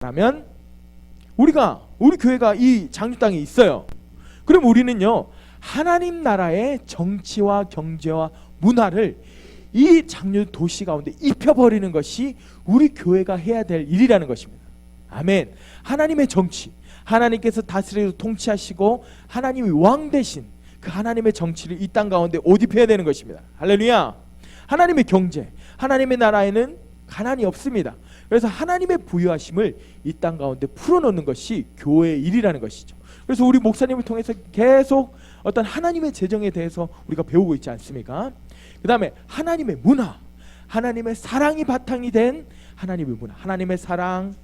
라면 우리 교회가 이 장주 땅에 있어요. 그럼 우리는요, 하나님 나라의 정치와 경제와 문화를 이 장주 도시 가운데 입혀버리는 것이 우리 교회가 해야 될 일이라는 것입니다. 아멘. 하나님의 정치, 하나님께서 다스리고 통치하시고 하나님이 왕 대신 그 하나님의 정치를 이 땅 가운데 옷 입혀야 되는 것입니다. 할렐루야. 하나님의 경제, 하나님의 나라에는 가난이 없습니다. 그래서 하나님의 부유하심을 이 땅 가운데 풀어놓는 것이 교회의 일이라는 것이죠. 그래서 우리 목사님을 통해서 계속 어떤 하나님의 재정에 대해서 우리가 배우고 있지 않습니까? 그 다음에 하나님의 문화, 하나님의 사랑이 바탕이 된 하나님의 문화, 하나님의 사랑,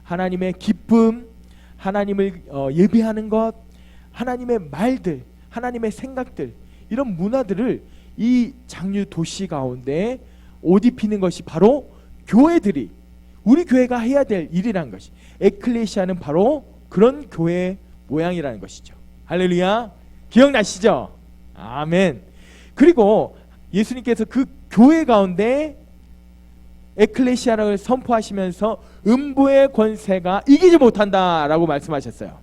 하나님의 기쁨, 하나님을 예배하는 것, 하나님의 말들, 하나님의 생각들, 이런 문화들을 이 장류 도시 가운데 옷 입히는 것이 바로 교회들이, 우리 교회가 해야 될 일이라는 것이, 에클레시아는 바로 그런 교회 모양이라는 것이죠. 할렐루야. 기억나시죠? 아멘. 그리고 예수님께서 그 교회 가운데 에클레시아를 선포하시면서 음부의 권세가 이기지 못한다라고 말씀하셨어요.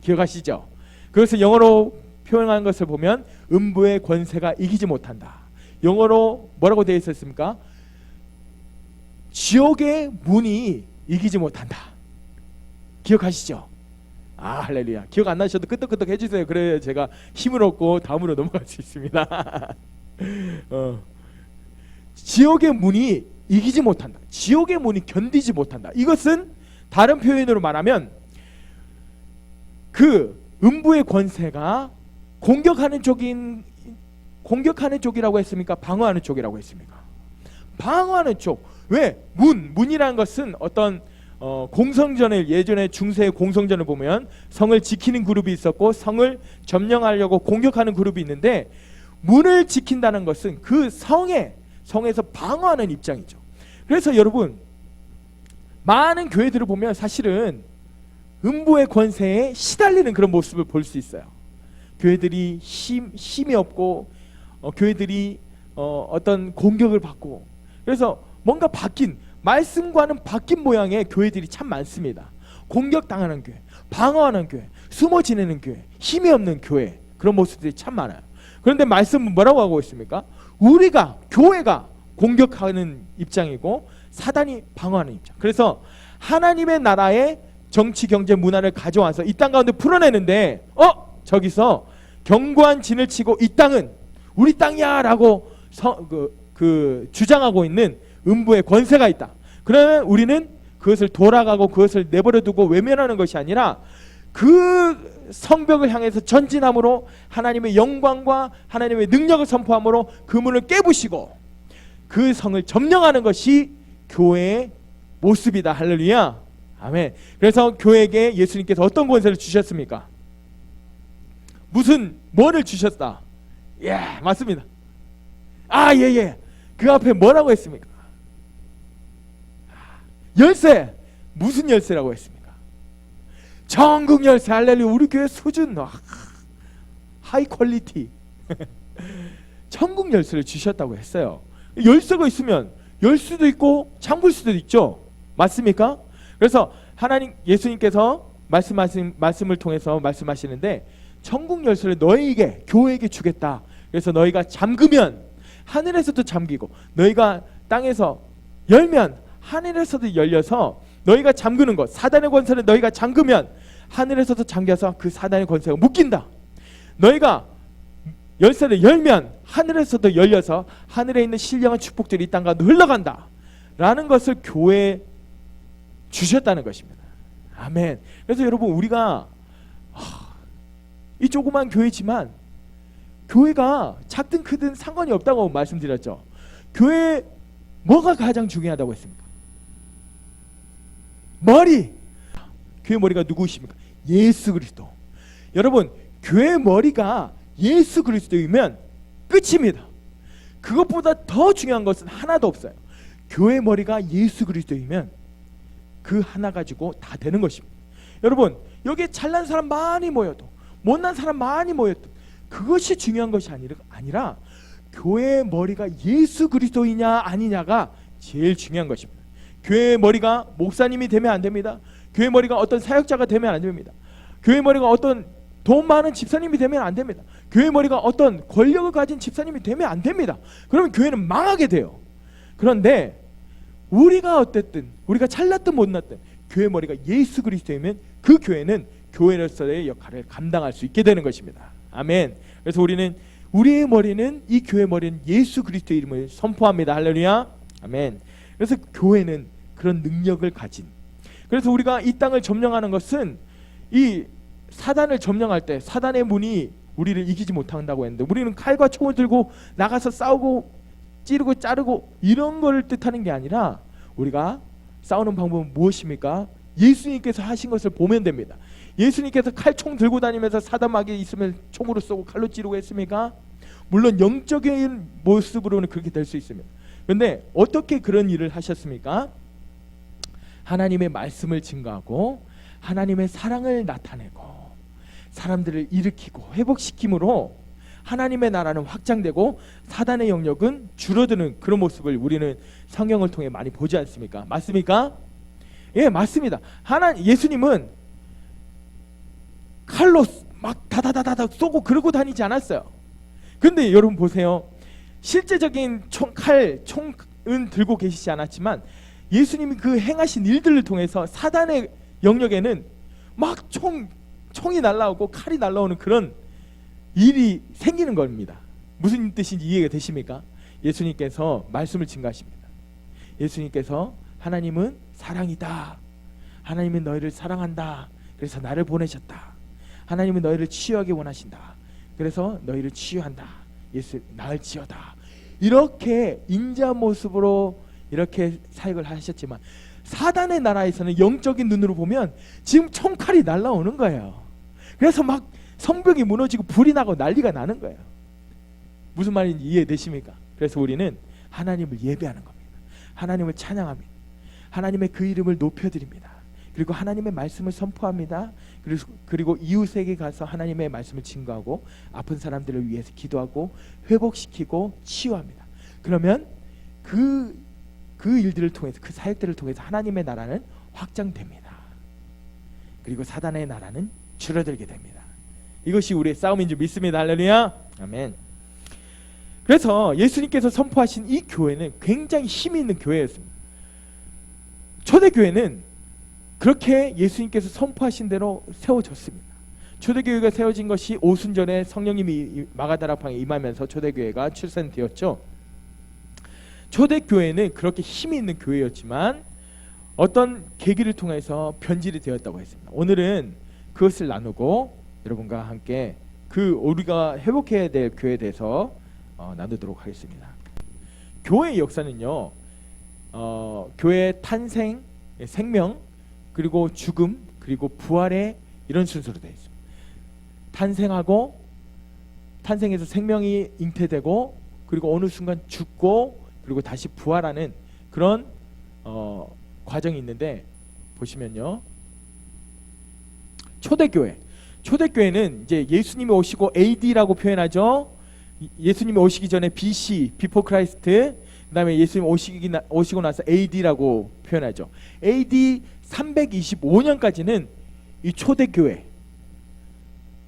기억하시죠? 그것을 영어로 표현한 것을 보면 음부의 권세가 이기지 못한다. 영어로 뭐라고 되어 있었습니까? 지옥의 문이 이기지 못한다. 기억하시죠? 아, 할렐루야. 기억 안 나셔도 끄떡끄떡 해주세요. 그래야 제가 힘을 얻고 다음으로 넘어갈 수 있습니다. 지옥의 문이 이기지 못한다. 지옥의 문이 견디지 못한다. 이것은 다른 표현으로 말하면 그 음부의 권세가 공격하는 쪽이라고 했습니까? 방어하는 쪽이라고 했습니까? 방어하는 쪽. 왜? 문이라는 것은 어떤 공성전을, 예전에 중세의 공성전을 보면 성을 지키는 그룹이 있었고 성을 점령하려고 공격하는 그룹이 있는데, 문을 지킨다는 것은 그 성에서 방어하는 입장이죠. 그래서 여러분, 많은 교회들을 보면 사실은 음부의 권세에 시달리는 그런 모습을 볼 수 있어요. 교회들이 힘이 없고 교회들이 어떤 공격을 받고, 그래서 뭔가 말씀과는 바뀐 모양의 교회들이 참 많습니다. 공격당하는 교회, 방어하는 교회, 숨어 지내는 교회, 힘이 없는 교회, 그런 모습들이 참 많아요. 그런데 말씀은 뭐라고 하고 있습니까? 교회가 공격하는 입장이고 사단이 방어하는 입장. 그래서 하나님의 나라의 정치, 경제, 문화를 가져와서 이 땅 가운데 풀어내는데 저기서 견고한 진을 치고 이 땅은 우리 땅이야 라고 주장하고 있는 음부의 권세가 있다. 그러면 우리는 그것을 돌아가고 그것을 내버려두고 외면하는 것이 아니라 그 성벽을 향해서 전진함으로 하나님의 영광과 하나님의 능력을 선포함으로 그 문을 깨부시고 그 성을 점령하는 것이 교회의 모습이다. 할렐루야. 아멘. 그래서 교회에게 예수님께서 어떤 권세를 주셨습니까? 뭐를 주셨다? 예, 맞습니다. 예. 그 앞에 뭐라고 했습니까? 열쇠. 무슨 열쇠라고 했습니까? 전국 열쇠. 할렐루야. 우리 교회 수준 하이 퀄리티. 전국 열쇠를 주셨다고 했어요. 열쇠가 있으면 열 수도 있고 잠글 수도 있죠. 맞습니까? 그래서 예수님께서 말씀을 통해서 말씀하시는데, 천국 열쇠를 너희에게, 교회에게 주겠다. 그래서 너희가 잠그면 하늘에서도 잠기고, 너희가 땅에서 열면 하늘에서도 열려서, 너희가 잠그는 것, 사단의 권세를 너희가 잠그면 하늘에서도 잠겨서 그 사단의 권세가 묶인다. 너희가 열쇠를 열면 하늘에서도 열려서 하늘에 있는 신령한 축복들이 이 땅 가운데 흘러간다 라는 것을 교회에 주셨다는 것입니다. 아멘. 그래서 여러분, 우리가 이 조그만 교회지만, 교회가 작든 크든 상관이 없다고 말씀드렸죠. 교회 뭐가 가장 중요하다고 했습니까? 머리. 교회 머리가 누구십니까? 예수 그리스도. 여러분, 교회 머리가 예수 그리스도이면 끝입니다. 그것보다 더 중요한 것은 하나도 없어요. 교회 머리가 예수 그리스도이면 그 하나 가지고 다 되는 것입니다. 여러분, 여기에 잘난 사람 많이 모여도, 못난 사람 많이 모여도 그것이 중요한 것이 아니라 교회의 머리가 예수 그리스도이냐 아니냐가 제일 중요한 것입니다. 교회의 머리가 목사님이 되면 안 됩니다. 교회 머리가 어떤 사역자가 되면 안 됩니다. 교회 머리가 어떤 돈 많은 집사님이 되면 안 됩니다. 교회 머리가 어떤 권력을 가진 집사님이 되면 안 됩니다. 그러면 교회는 망하게 돼요. 그런데 우리가 어쨌든 우리가 잘났든 못났든 교회 머리가 예수 그리스도이면 그 교회는 교회로서의 역할을 감당할 수 있게 되는 것입니다. 아멘. 그래서 우리는 우리의 머리는 이 교회 머리는 예수 그리스도의 이름을 선포합니다. 할렐루야. 아멘. 그래서 교회는 그런 능력을 가진, 그래서 우리가 이 땅을 점령하는 것은 이 사단을 점령할 때 사단의 문이 우리를 이기지 못한다고 했는데, 우리는 칼과 총을 들고 나가서 싸우고 찌르고 자르고 이런 걸 뜻하는 게 아니라 우리가 싸우는 방법은 무엇입니까? 예수님께서 하신 것을 보면 됩니다. 예수님께서 칼총 들고 다니면서 사단마귀 있으면 총으로 쏘고 칼로 찌르고 했습니까? 물론 영적인 모습으로는 그렇게 될 수 있습니다. 그런데 어떻게 그런 일을 하셨습니까? 하나님의 말씀을 증거하고 하나님의 사랑을 나타내고 사람들을 일으키고 회복시킴으로 하나님의 나라는 확장되고 사단의 영역은 줄어드는 그런 모습을 우리는 성경을 통해 많이 보지 않습니까? 맞습니까? 예, 맞습니다. 예수님은 칼로 막 다다다다다 쏘고 그러고 다니지 않았어요. 근데 여러분 보세요. 실제적인 총은 들고 계시지 않았지만 예수님이 그 행하신 일들을 통해서 사단의 영역에는 막 총이 날라오고 칼이 날라오는 그런 일이 생기는 겁니다. 무슨 뜻인지 이해가 되십니까? 예수님께서 말씀을 증거하십니다. 예수님께서 하나님은 사랑이다. 하나님은 너희를 사랑한다. 그래서 나를 보내셨다. 하나님은 너희를 치유하기 원하신다. 그래서 너희를 치유한다. 예수 나을지어다. 이렇게 인자 모습으로 이렇게 사역을 하셨지만 사단의 나라에서는 영적인 눈으로 보면 지금 총칼이 날라오는 거예요. 그래서 막 성벽이 무너지고 불이 나고 난리가 나는 거예요. 무슨 말인지 이해되십니까? 그래서 우리는 하나님을 예배하는 겁니다. 하나님을 찬양합니다. 하나님의 그 이름을 높여드립니다. 그리고 하나님의 말씀을 선포합니다. 그리고 이웃에게 가서 하나님의 말씀을 증거하고 아픈 사람들을 위해서 기도하고 회복시키고 치유합니다. 그러면 그 일들을 통해서, 그 사역들을 통해서 하나님의 나라는 확장됩니다. 그리고 사단의 나라는 줄어들게 됩니다. 이것이 우리의 싸움인 줄 믿습니다. 할렐루야. 아멘. 그래서 예수님께서 선포하신 이 교회는 굉장히 힘이 있는 교회였습니다. 초대교회는 그렇게 예수님께서 선포하신 대로 세워졌습니다. 초대교회가 세워진 것이 오순절에 성령님이 마가다락방에 임하면서 초대교회가 출산되었죠. 초대교회는 그렇게 힘이 있는 교회였지만 어떤 계기를 통해서 변질이 되었다고 했습니다. 오늘은 그것을 나누고 여러분과 함께 우리가 회복해야 될 교회에 대해서 나누도록 하겠습니다. 교회의 역사는요, 교회의 탄생, 생명, 그리고 죽음, 그리고 부활의 이런 순서로 되어 있습니다. 탄생해서 생명이 잉태되고 그리고 어느 순간 죽고 그리고 다시 부활하는 그런 과정이 있는데, 보시면요, 초대교회는 이제 예수님이 오시고 AD라고 표현하죠. 예수님이 오시기 전에 BC, Before Christ, 그 다음에 예수님 오시고 나서 AD라고 표현하죠. AD 325년까지는 이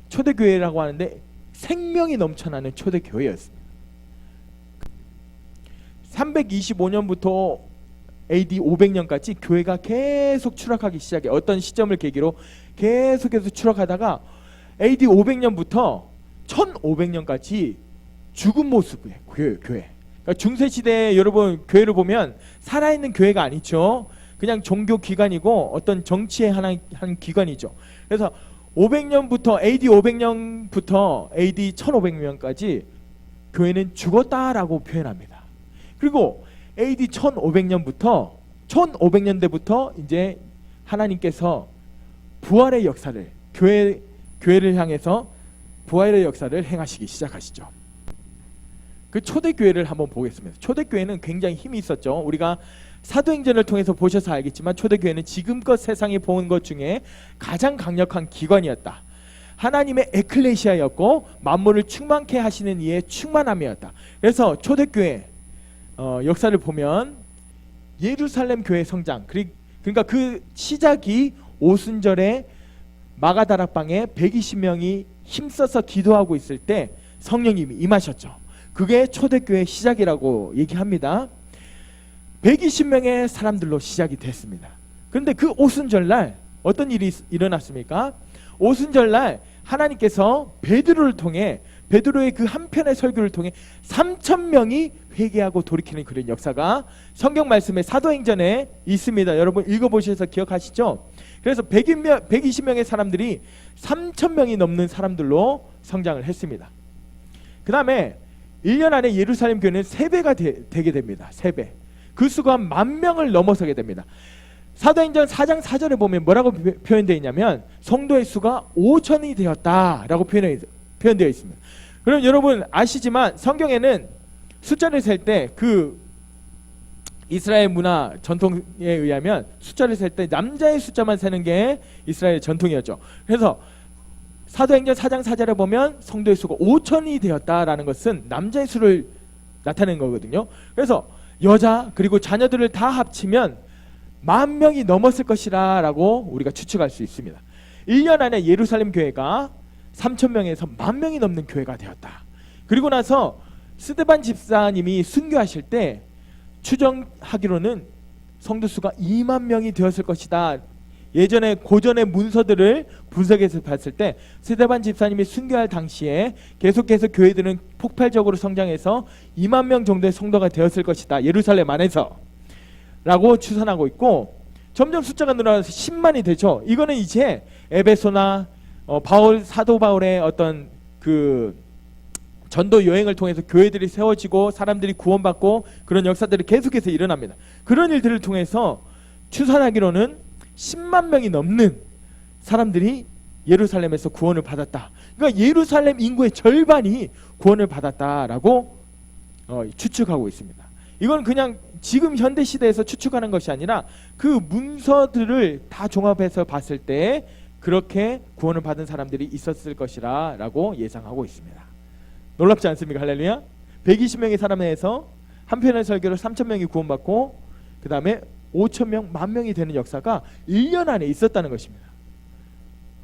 초대교회라고 하는데 생명이 넘쳐나는 초대교회였습니다. 325년부터 AD 500년까지 교회가 계속 추락하기 시작해. 어떤 시점을 계기로 계속해서 추락하다가 AD 500년부터 1500년까지 죽은 모습의 교회. 그러니까 중세시대에 여러분 교회를 보면 살아있는 교회가 아니죠. 그냥 종교 기관이고 어떤 정치의 한 기관이죠. 그래서 500년부터 AD 500년부터 AD 1500년까지 교회는 죽었다라고 표현합니다. 그리고 AD 1500년대부터 이제 하나님께서 부활의 역사를 교회를 향해서 부활의 역사를 행하시기 시작하시죠. 그 초대교회를 한번 보겠습니다. 초대교회는 굉장히 힘이 있었죠. 우리가 사도행전을 통해서 보셔서 알겠지만 초대교회는 지금껏 세상이 본 것 중에 가장 강력한 기관이었다. 하나님의 에클레시아였고 만물을 충만케 하시는 이의 충만함이었다. 그래서 초대교회 역사를 보면 예루살렘 교회 성장, 그러니까 그 시작이 오순절에 마가다락방에 120명이 힘써서 기도하고 있을 때 성령님이 임하셨죠. 그게 초대교회 시작이라고 얘기합니다. 120명의 사람들로 시작이 됐습니다. 그런데 그 오순절날 어떤 일이 일어났습니까? 오순절날 하나님께서 베드로를 통해, 베드로의 그 한편의 설교를 통해 3,000명이 회개하고 돌이키는 그런 역사가 성경 말씀에 사도행전에 있습니다. 여러분 읽어보셔서 기억하시죠? 그래서 120명의 사람들이 3,000명이 넘는 사람들로 성장을 했습니다. 그 다음에 1년 안에 예루살렘 교회는 3배가 되게 됩니다. 3배. 그 수가 10,000명을 넘어서게 됩니다. 사도행전 4장 4절에 보면 뭐라고 표현되어 있냐면 성도의 수가 5,000이 되었다라고 표현되어 있습니다. 그럼 여러분 아시지만 성경에는 숫자를 셀 때 그 이스라엘 문화 전통에 의하면 숫자를 셀 때 남자의 숫자만 세는 게 이스라엘 전통이었죠. 그래서 사도행전 4장 4절에 보면 성도의 수가 5,000이 되었다라는 것은 남자의 수를 나타내는 거거든요. 그래서 여자 그리고 자녀들을 다 합치면 10,000명이 넘었을 것이라 라고 우리가 추측할 수 있습니다. 1년 안에 예루살렘 교회가 3,000명에서 10,000명이 넘는 교회가 되었다. 그리고 나서 스데반 집사님이 순교하실 때 추정하기로는 성도 수가 20,000명이 되었을 것이다. 예전에 고전의 문서들을 분석해서 봤을 때 스데반 집사님이 순교할 당시에 계속해서 교회들은 폭발적으로 성장해서 20,000명 정도의 성도가 되었을 것이다. 예루살렘 안에서 라고 추산하고 있고, 점점 숫자가 늘어나서 10만이 되죠. 이거는 이제 에베소나 사도 바울의 어떤 그 전도 여행을 통해서 교회들이 세워지고 사람들이 구원받고 그런 역사들이 계속해서 일어납니다. 그런 일들을 통해서 추산하기로는 10만 명이 넘는 사람들이 예루살렘에서 구원을 받았다. 그러니까 예루살렘 인구의 절반이 구원을 받았다라고 추측하고 있습니다. 이건 그냥 지금 현대 시대에서 추측하는 것이 아니라 그 문서들을 다 종합해서 봤을 때 그렇게 구원을 받은 사람들이 있었을 것이라 라고 예상하고 있습니다. 놀랍지 않습니까? 할렐루야. 120명의 사람에서 한 편의 설교로 3,000명이 구원받고 그 다음에 5,000명, 10,000명이 되는 역사가 1년 안에 있었다는 것입니다.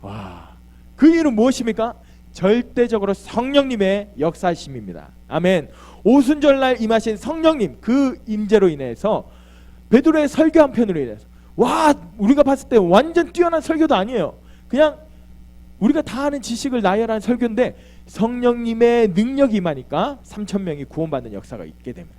와, 그 이유는 무엇입니까? 절대적으로 성령님의 역사심입니다. 아멘. 오순절날 임하신 성령님 그 임재로 인해서 베드로의 설교 한 편으로 인해서 와, 우리가 봤을 때 완전 뛰어난 설교도 아니에요. 그냥 우리가 다 아는 지식을 나열한 설교인데 성령님의 능력이 임하니까 3,000명이 구원받는 역사가 있게 됩니다.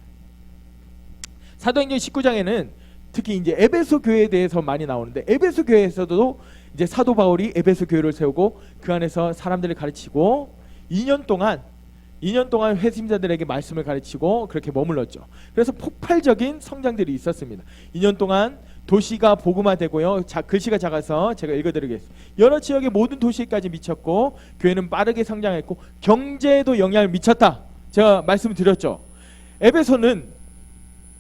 사도행전 19장에는 특히 이제 에베소 교회에 대해서 많이 나오는데 에베소 교회에서도 이제 사도 바울이 에베소 교회를 세우고 그 안에서 사람들을 가르치고 2년 동안 회심자들에게 말씀을 가르치고 그렇게 머물렀죠. 그래서 폭발적인 성장들이 있었습니다. 2년 동안 도시가 복음화되고요. 글씨가 작아서 제가 읽어드리겠습니다. 여러 지역의 모든 도시까지 미쳤고 교회는 빠르게 성장했고 경제에도 영향을 미쳤다. 제가 말씀드렸죠. 에베소는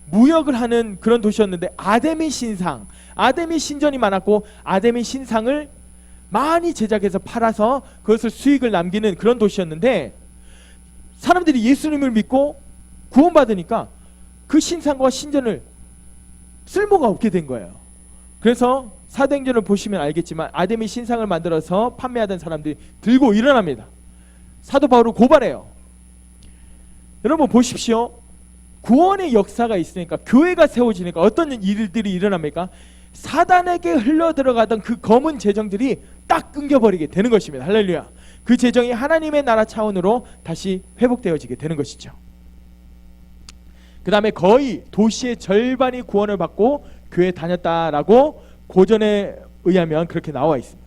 무역을 하는 그런 도시였는데 아데미 신전이 많았고 아데미 신상을 많이 제작해서 팔아서 그것을 수익을 남기는 그런 도시였는데 사람들이 예수님을 믿고 구원받으니까 그 신상과 신전을 쓸모가 없게 된 거예요. 그래서 사도행전을 보시면 알겠지만 아데미 신상을 만들어서 판매하던 사람들이 들고 일어납니다. 사도 바울을 고발해요. 여러분 보십시오. 구원의 역사가 있으니까 교회가 세워지니까 어떤 일들이 일어납니까? 사단에게 흘러들어가던 그 검은 재정들이 딱 끊겨버리게 되는 것입니다. 할렐루야. 그 재정이 하나님의 나라 차원으로 다시 회복되어지게 되는 것이죠. 그 다음에 거의 도시의 절반이 구원을 받고 교회에 다녔다라고 고전에 의하면 그렇게 나와 있습니다.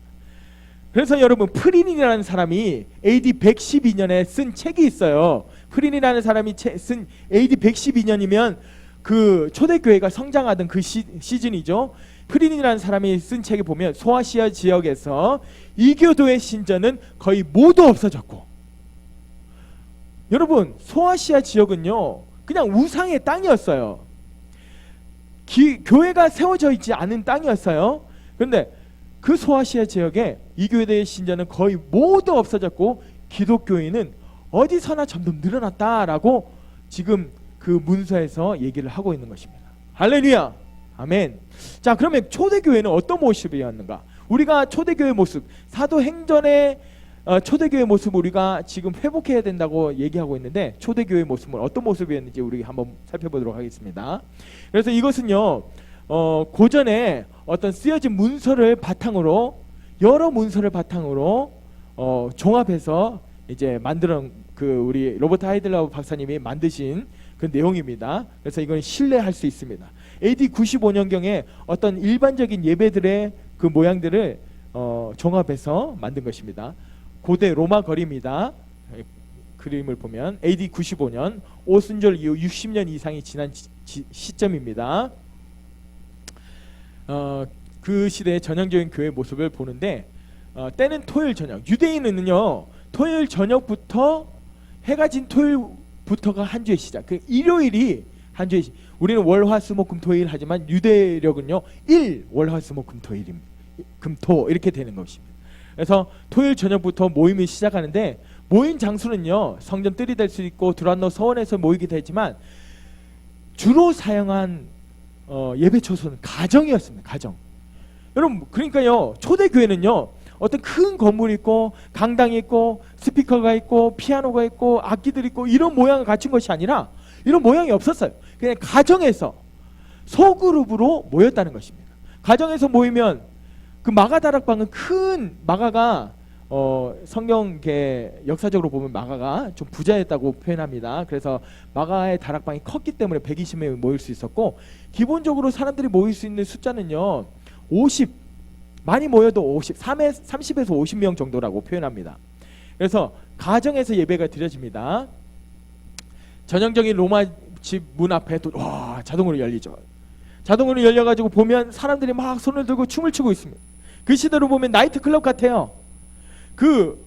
그래서 여러분 프린이라는 사람이 AD 112년에 쓴 책이 있어요. 프린이라는 사람이 쓴 AD 112년이면 그 초대교회가 성장하던 그 시즌이죠. 프린이라는 사람이 쓴 책에 보면 소아시아 지역에서 이교도의 신전은 거의 모두 없어졌고, 여러분 소아시아 지역은요 그냥 우상의 땅이었어요. 교회가 세워져 있지 않은 땅이었어요. 그런데 그 소아시아 지역에 이교도의 신전은 거의 모두 없어졌고 기독교인은 어디서나 점점 늘어났다라고 지금 그 문서에서 얘기를 하고 있는 것입니다. 할렐루야. 아멘. 자, 그러면 초대교회는 어떤 모습이었는가? 우리가 초대교회 모습, 사도행전의 초대교회 모습 우리가 지금 회복해야 된다고 얘기하고 있는데, 초대교회 모습은 어떤 모습이었는지 우리 한번 살펴보도록 하겠습니다. 그래서 이것은요, 고전에 어떤 쓰여진 문서를 바탕으로, 여러 문서를 바탕으로 종합해서 이제 만들어 우리 로버트 하이들러 박사님이 만드신 그 내용입니다. 그래서 이건 신뢰할 수 있습니다. AD 95년경에 어떤 일반적인 예배들의 그 모양들을 종합해서 만든 것입니다. 고대 로마 거리입니다. 그림을 보면 AD 95년 오순절 이후 60년 이상이 지난 시점입니다. 그 시대의 전형적인 교회 모습을 보는데, 때는 토요일 저녁. 유대인은요, 토요일 저녁부터 해가 진 토요일부터가 한 주의 시작. 그 일요일이 한 주의 시작. 우리는 월화수목금토일 하지만 유대력은요, 월화수목금토일입니다. 금토 이렇게 되는 것입니다. 그래서 토요일 저녁부터 모임이 시작하는데, 모임 장소는요, 성전 뜰이 될 수 있고 두란노 서원에서 모이기도 했지만, 주로 사용한 예배 초소는 가정이었습니다. 가정. 여러분, 그러니까요, 초대교회는요, 어떤 큰 건물이 있고 강당이 있고 스피커가 있고 피아노가 있고 악기들이 있고 이런 모양을 갖춘 것이 아니라, 이런 모양이 없었어요. 그냥 가정에서 소그룹으로 모였다는 것입니다. 가정에서 모이면 그 마가 다락방은, 큰 마가가 성경계 역사적으로 보면 마가가 좀 부자였다고 표현합니다. 그래서 마가의 다락방이 컸기 때문에 120명이 모일 수 있었고, 기본적으로 사람들이 모일 수 있는 숫자는요, 50, 많이 모여도 30에서 50명 정도라고 표현합니다. 그래서 가정에서 예배가 드려집니다. 전형적인 로마 집 문 앞에 자동으로 열리죠. 자동으로 열려가지고 보면 사람들이 막 손을 들고 춤을 추고 있습니다. 그 시대로 보면 나이트 클럽 같아요. 그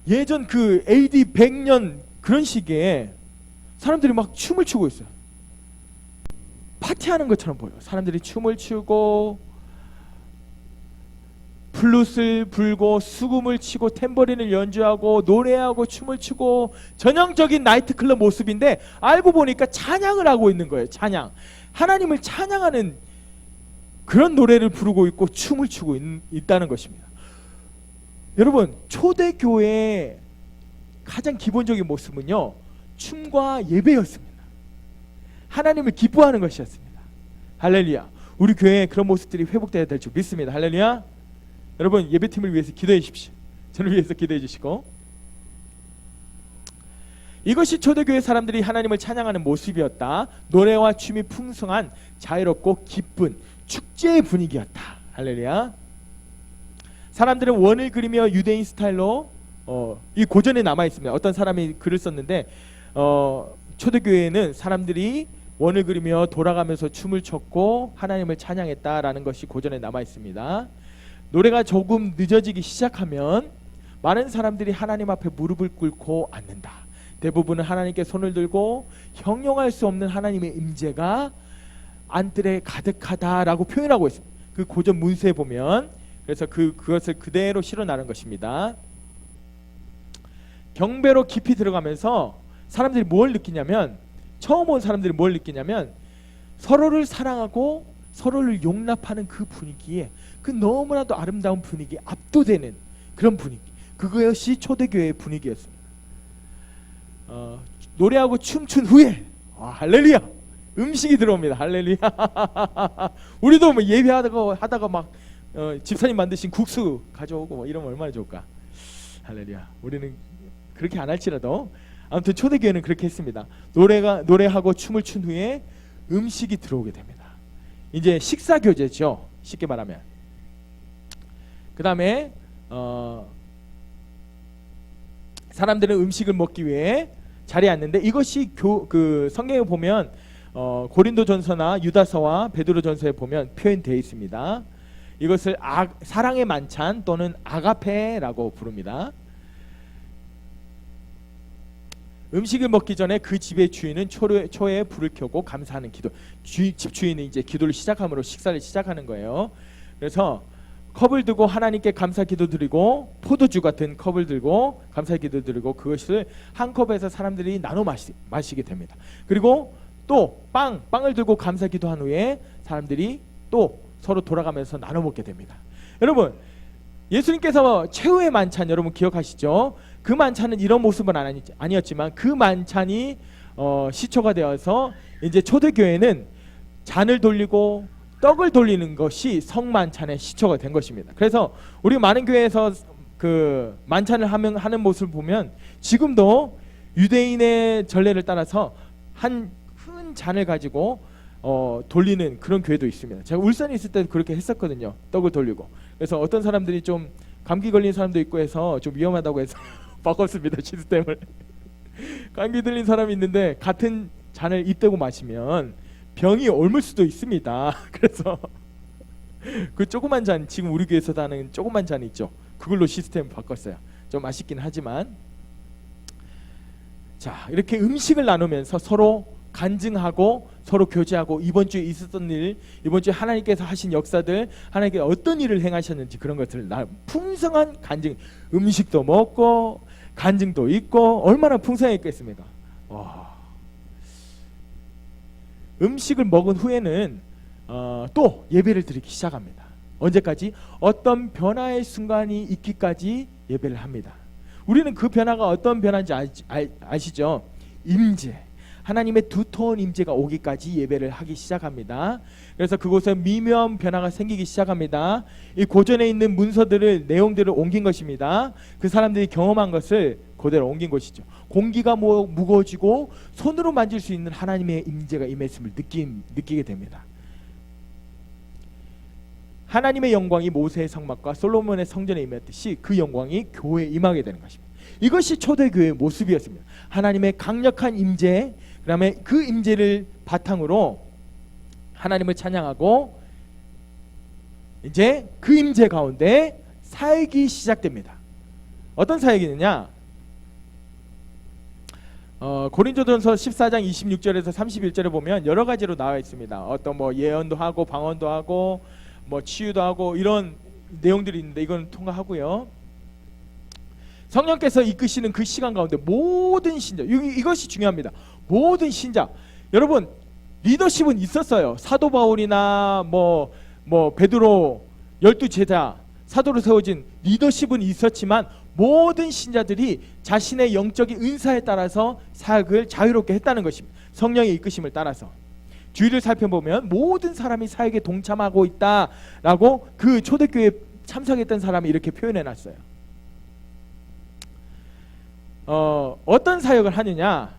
예전 그 AD 100년 그런 시기에 사람들이 막 춤을 추고 있어요. 파티하는 것처럼 보여요. 사람들이 춤을 추고 플룻을 불고 수금을 치고 탬버린을 연주하고 노래하고 춤을 추고, 전형적인 나이트클럽 모습인데, 알고 보니까 찬양을 하고 있는 거예요. 찬양. 하나님을 찬양하는 그런 노래를 부르고 있고 춤을 추고 있다는 것입니다. 여러분, 초대교회의 가장 기본적인 모습은요, 춤과 예배였습니다. 하나님을 기뻐하는 것이었습니다. 할렐루야. 우리 교회에 그런 모습들이 회복되어야 될 줄 믿습니다. 할렐루야. 여러분, 예배팀을 위해서 기도해 주십시오. 저를 위해서 기도해 주시고. 이것이 초대교회 사람들이 하나님을 찬양하는 모습이었다. 노래와 춤이 풍성한 자유롭고 기쁜 축제의 분위기였다. 할렐루야. 사람들은 원을 그리며 유대인 스타일로 이 고전에 남아 있습니다. 어떤 사람이 글을 썼는데, 초대교회에는 사람들이 원을 그리며 돌아가면서 춤을 췄고 하나님을 찬양했다라는 것이 고전에 남아 있습니다. 노래가 조금 늦어지기 시작하면 많은 사람들이 하나님 앞에 무릎을 꿇고 앉는다. 대부분은 하나님께 손을 들고 형용할 수 없는 하나님의 임재가 안뜰에 가득하다라고 표현하고 있습니다. 그 고전 문서에 보면. 그래서 그것을 그대로 실어나는 것입니다. 경배로 깊이 들어가면서 사람들이 뭘 느끼냐면, 처음 온 사람들이 뭘 느끼냐면, 서로를 사랑하고 서로를 용납하는 그 분위기에, 그 너무나도 아름다운 분위기에 압도되는 그런 분위기, 그것이 초대교회의 분위기였습니다. 노래하고 춤춘 후에 할렐루야, 음식이 들어옵니다. 할렐루야. 우리도 뭐 예배하다가 막 집사님 만드신 국수 가져오고 뭐 이러면 얼마나 좋을까. 할렐루야. 우리는 그렇게 안 할지라도 아무튼 초대교회는 그렇게 했습니다. 노래하고 춤을 춘 후에 음식이 들어오게 됩니다. 이제 식사 교제죠, 쉽게 말하면. 그 다음에 사람들은 음식을 먹기 위해 자리에 앉는데, 이것이 그 성경에 보면 고린도전서나 유다서와 베드로전서에 보면 표현되어 있습니다. 이것을 사랑의 만찬 또는 아가페라고 부릅니다. 음식을 먹기 전에 그 집의 주인은 초에 불을 켜고 감사하는 기도. 집주인이 이제 기도를 시작함으로 식사를 시작하는 거예요. 그래서 컵을 들고 하나님께 감사 기도 드리고, 포도주 같은 컵을 들고 감사 기도 드리고, 그것을 한 컵에서 사람들이 나눠 마시게 됩니다. 그리고 또 빵을 들고 감사 기도한 후에 사람들이 또 서로 돌아가면서 나눠 먹게 됩니다. 여러분, 예수님께서 최후의 만찬 여러분 기억하시죠? 그 만찬은 이런 모습은 아니었지만 그 만찬이 시초가 되어서 이제 초대교회는 잔을 돌리고 떡을 돌리는 것이 성만찬의 시초가 된 것입니다. 그래서 우리 많은 교회에서 그 만찬을 하는 모습을 보면 지금도 유대인의 전례를 따라서 한 큰 잔을 가지고 돌리는 그런 교회도 있습니다. 제가 울산에 있을 때도 그렇게 했었거든요. 떡을 돌리고. 그래서 어떤 사람들이 좀 감기 걸린 사람도 있고 해서 좀 위험하다고 해서 바꿨습니다, 시스템을. 감기 들린 사람이 있는데 같은 잔을 입대고 마시면 병이 옮을 수도 있습니다. 그래서 그 조그만 잔, 지금 우리 교회에서 하는 조그만 잔 있죠. 그걸로 시스템 바꿨어요. 좀 아쉽긴 하지만. 자, 이렇게 음식을 나누면서 서로 간증하고 서로 교제하고 이번 주에 있었던 일, 이번 주에 하나님께서 하신 역사들, 하나님께서 어떤 일을 행하셨는지 그런 것들을 풍성한 간증, 음식도 먹고 간증도 있고 얼마나 풍성했겠습니까? 와. 음식을 먹은 후에는 또 예배를 드리기 시작합니다. 언제까지? 어떤 변화의 순간이 있기까지 예배를 합니다. 우리는 그 변화가 어떤 변화인지 아시죠? 임재, 하나님의 두터운 임재가 오기까지 예배를 하기 시작합니다. 그래서 그곳에 미묘한 변화가 생기기 시작합니다. 이 고전에 있는 문서들을, 내용들을 옮긴 것입니다. 그 사람들이 경험한 것을 그대로 옮긴 것이죠. 공기가 무거워지고 손으로 만질 수 있는 하나님의 임재가 임했음을 느끼게 됩니다. 하나님의 영광이 모세의 성막과 솔로몬의 성전에 임했듯이 그 영광이 교회에 임하게 되는 것입니다. 이것이 초대교회의 모습이었습니다. 하나님의 강력한 임재, 그다음에 그 임재를 바탕으로 하나님을 찬양하고 이제 그 임재 가운데 사역이 시작됩니다. 어떤 사역이느냐? 고린도전서 14장 26절에서 31절에 보면 여러 가지로 나와 있습니다. 어떤 뭐 예언도 하고 방언도 하고 뭐 치유도 하고 이런 내용들이 있는데 이건 통과하고요. 성령께서 이끄시는 그 시간 가운데 모든 신자, 이것이 중요합니다. 모든 신자, 여러분 리더십은 있었어요. 사도 바울이나 뭐 베드로 12제자 사도로 세워진 리더십은 있었지만 모든 신자들이 자신의 영적인 은사에 따라서 사역을 자유롭게 했다는 것입니다. 성령의 이끄심을 따라서. 주의를 살펴보면 모든 사람이 사역에 동참하고 있다라고 그 초대교회에 참석했던 사람이 이렇게 표현해놨어요. 어떤 사역을 하느냐?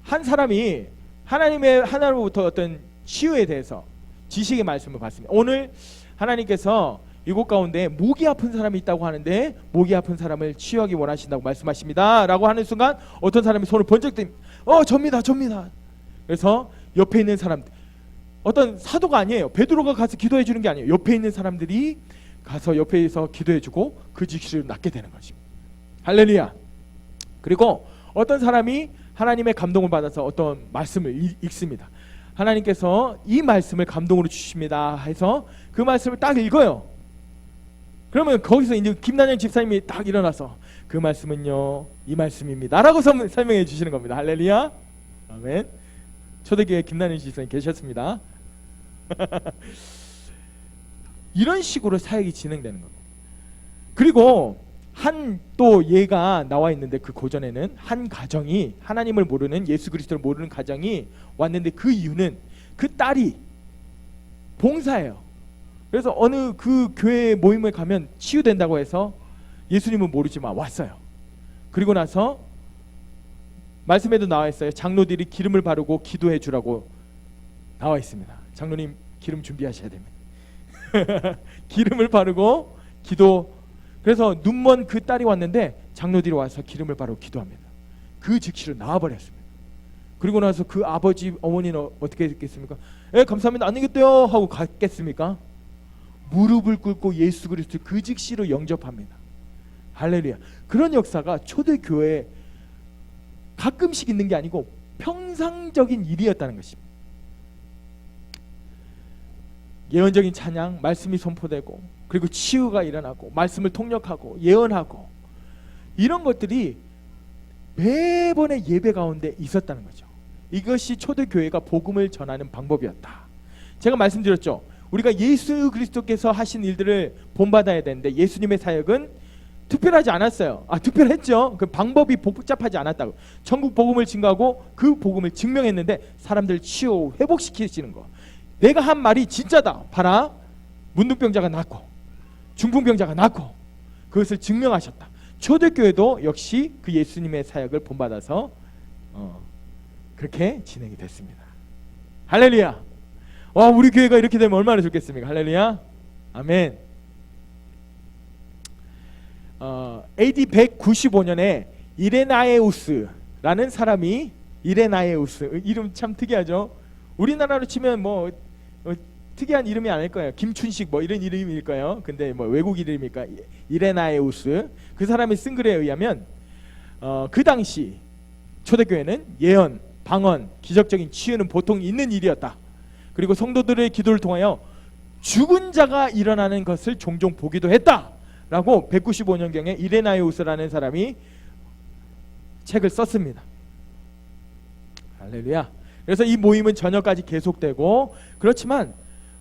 한 사람이 하나님으로부터 어떤 치유에 대해서 지식의 말씀을 받습니다. 오늘 하나님께서 이곳 가운데 목이 아픈 사람이 있다고 하는데 목이 아픈 사람을 치유하기 원하신다고 말씀하십니다 라고 하는 순간 어떤 사람이 손을 번쩍 듭니다. 접니다. 그래서 옆에 있는 사람들, 어떤 사도가 아니에요. 베드로가 가서 기도해 주는 게 아니에요. 옆에 있는 사람들이 가서 옆에서 기도해 주고 그 즉시를 낫게 되는 것입니다. 할렐루야. 그리고 어떤 사람이 하나님의 감동을 받아서 어떤 말씀을 읽습니다. 하나님께서 이 말씀을 감동으로 주십니다 해서 그 말씀을 딱 읽어요. 그러면 거기서 이제 김난영 집사님이 딱 일어나서 그 말씀은요 이 말씀입니다 라고 설명해 주시는 겁니다. 할렐루야. 아멘. 초대교회 김난영 집사님 계셨습니다. 이런 식으로 사역이 진행되는 겁니다. 그리고 또 예가 나와 있는데 그 고전에는 한 가정이 하나님을 모르는, 예수 그리스도를 모르는 가정이 왔는데 그 이유는 그 딸이 봉사해요. 그래서 어느 그 교회 모임에 가면 치유된다고 해서 예수님은 모르지만 왔어요. 그리고 나서 말씀에도 나와 있어요. 장로들이 기름을 바르고 기도해 주라고 나와 있습니다. 장로님 기름 준비하셔야 됩니다. 기름을 바르고 기도. 그래서 눈먼 그 딸이 왔는데 장로들이 와서 기름을 바르고 기도합니다. 그 즉시로 나와버렸습니다. 그리고 나서 그 아버지 어머니는 어떻게 했겠습니까? 감사합니다 안 되겠대요 하고 갔겠습니까? 무릎을 꿇고 예수 그리스도 그 즉시로 영접합니다. 할렐루야. 그런 역사가 초대교회에 가끔씩 있는 게 아니고 평상적인 일이었다는 것입니다. 예언적인 찬양, 말씀이 선포되고 그리고 치유가 일어나고 말씀을 통역하고 예언하고 이런 것들이 매번의 예배 가운데 있었다는 거죠. 이것이 초대교회가 복음을 전하는 방법이었다. 제가 말씀드렸죠. 우리가 예수 그리스도께서 하신 일들을 본받아야 되는데 예수님의 사역은 특별하지 않았어요. 특별했죠. 그 방법이 복잡하지 않았다고. 천국 복음을 증거하고 그 복음을 증명했는데 사람들 치유 회복시키시는 거. 내가 한 말이 진짜다. 봐라. 문둥병자가 낫고 중풍병자가 낫고 그것을 증명하셨다. 초대교회도 역시 그 예수님의 사역을 본받아서 그렇게 진행이 됐습니다. 할렐루야. 우리 교회가 이렇게 되면 얼마나 좋겠습니까? 할렐루야. 아멘. AD 195년에 이레나에우스라는 사람이 이레나에우스 이름 참 특이하죠. 우리나라로 치면 뭐 특이한 이름이 아닐 거예요. 김춘식 뭐 이런 이름일 거예요. 근데 뭐 외국 이름이니까 이레나에우스 그 사람이 쓴 글에 의하면 그 당시 초대교회는 예언, 방언, 기적적인 치유는 보통 있는 일이었다. 그리고 성도들의 기도를 통하여 죽은 자가 일어나는 것을 종종 보기도 했다라고 195년경에 이레나에우스라는 사람이 책을 썼습니다. 할렐루야. 그래서 이 모임은 저녁까지 계속되고 그렇지만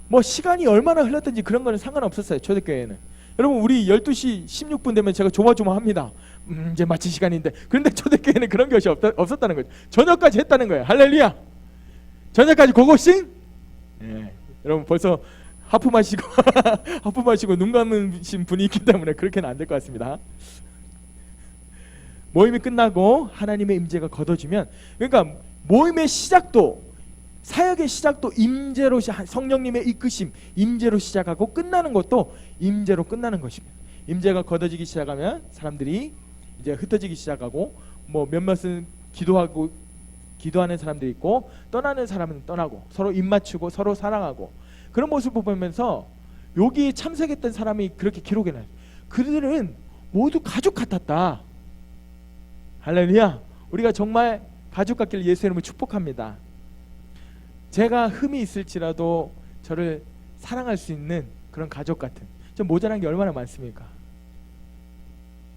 뭐 시간이 얼마나 흘렀든지 그런 거는 상관없었어요. 초대교회는. 여러분 우리 12시 16분 되면 제가 조마조마합니다. 이제 마칠 시간인데 그런데 초대교회는 그런 것이 없었다는 거죠. 저녁까지 했다는 거예요. 할렐루야. 저녁까지 고고싱. 여러분 벌써 하프 마시고 하프 마시고 눈 감으신 분이 있기 때문에 그렇게는 안 될 것 같습니다. 모임이 끝나고 하나님의 임재가 걷어지면 그러니까 모임의 시작도 사역의 시작도 임재로 성령님의 이끄심 임재로 시작하고 끝나는 것도 임재로 끝나는 것입니다. 임재가 걷어지기 시작하면 사람들이 이제 흩어지기 시작하고 뭐 몇몇은 기도하는 사람들이 있고 떠나는 사람은 떠나고 서로 입 맞추고 서로 사랑하고 그런 모습을 보면서 여기 참석했던 사람이 그렇게 기록해놔요. 그들은 모두 가족 같았다. 할렐루야. 우리가 정말 가족 같기를 예수의 이름으로 축복합니다. 제가 흠이 있을지라도 저를 사랑할 수 있는 그런 가족 같은 좀 모자란 게 얼마나 많습니까?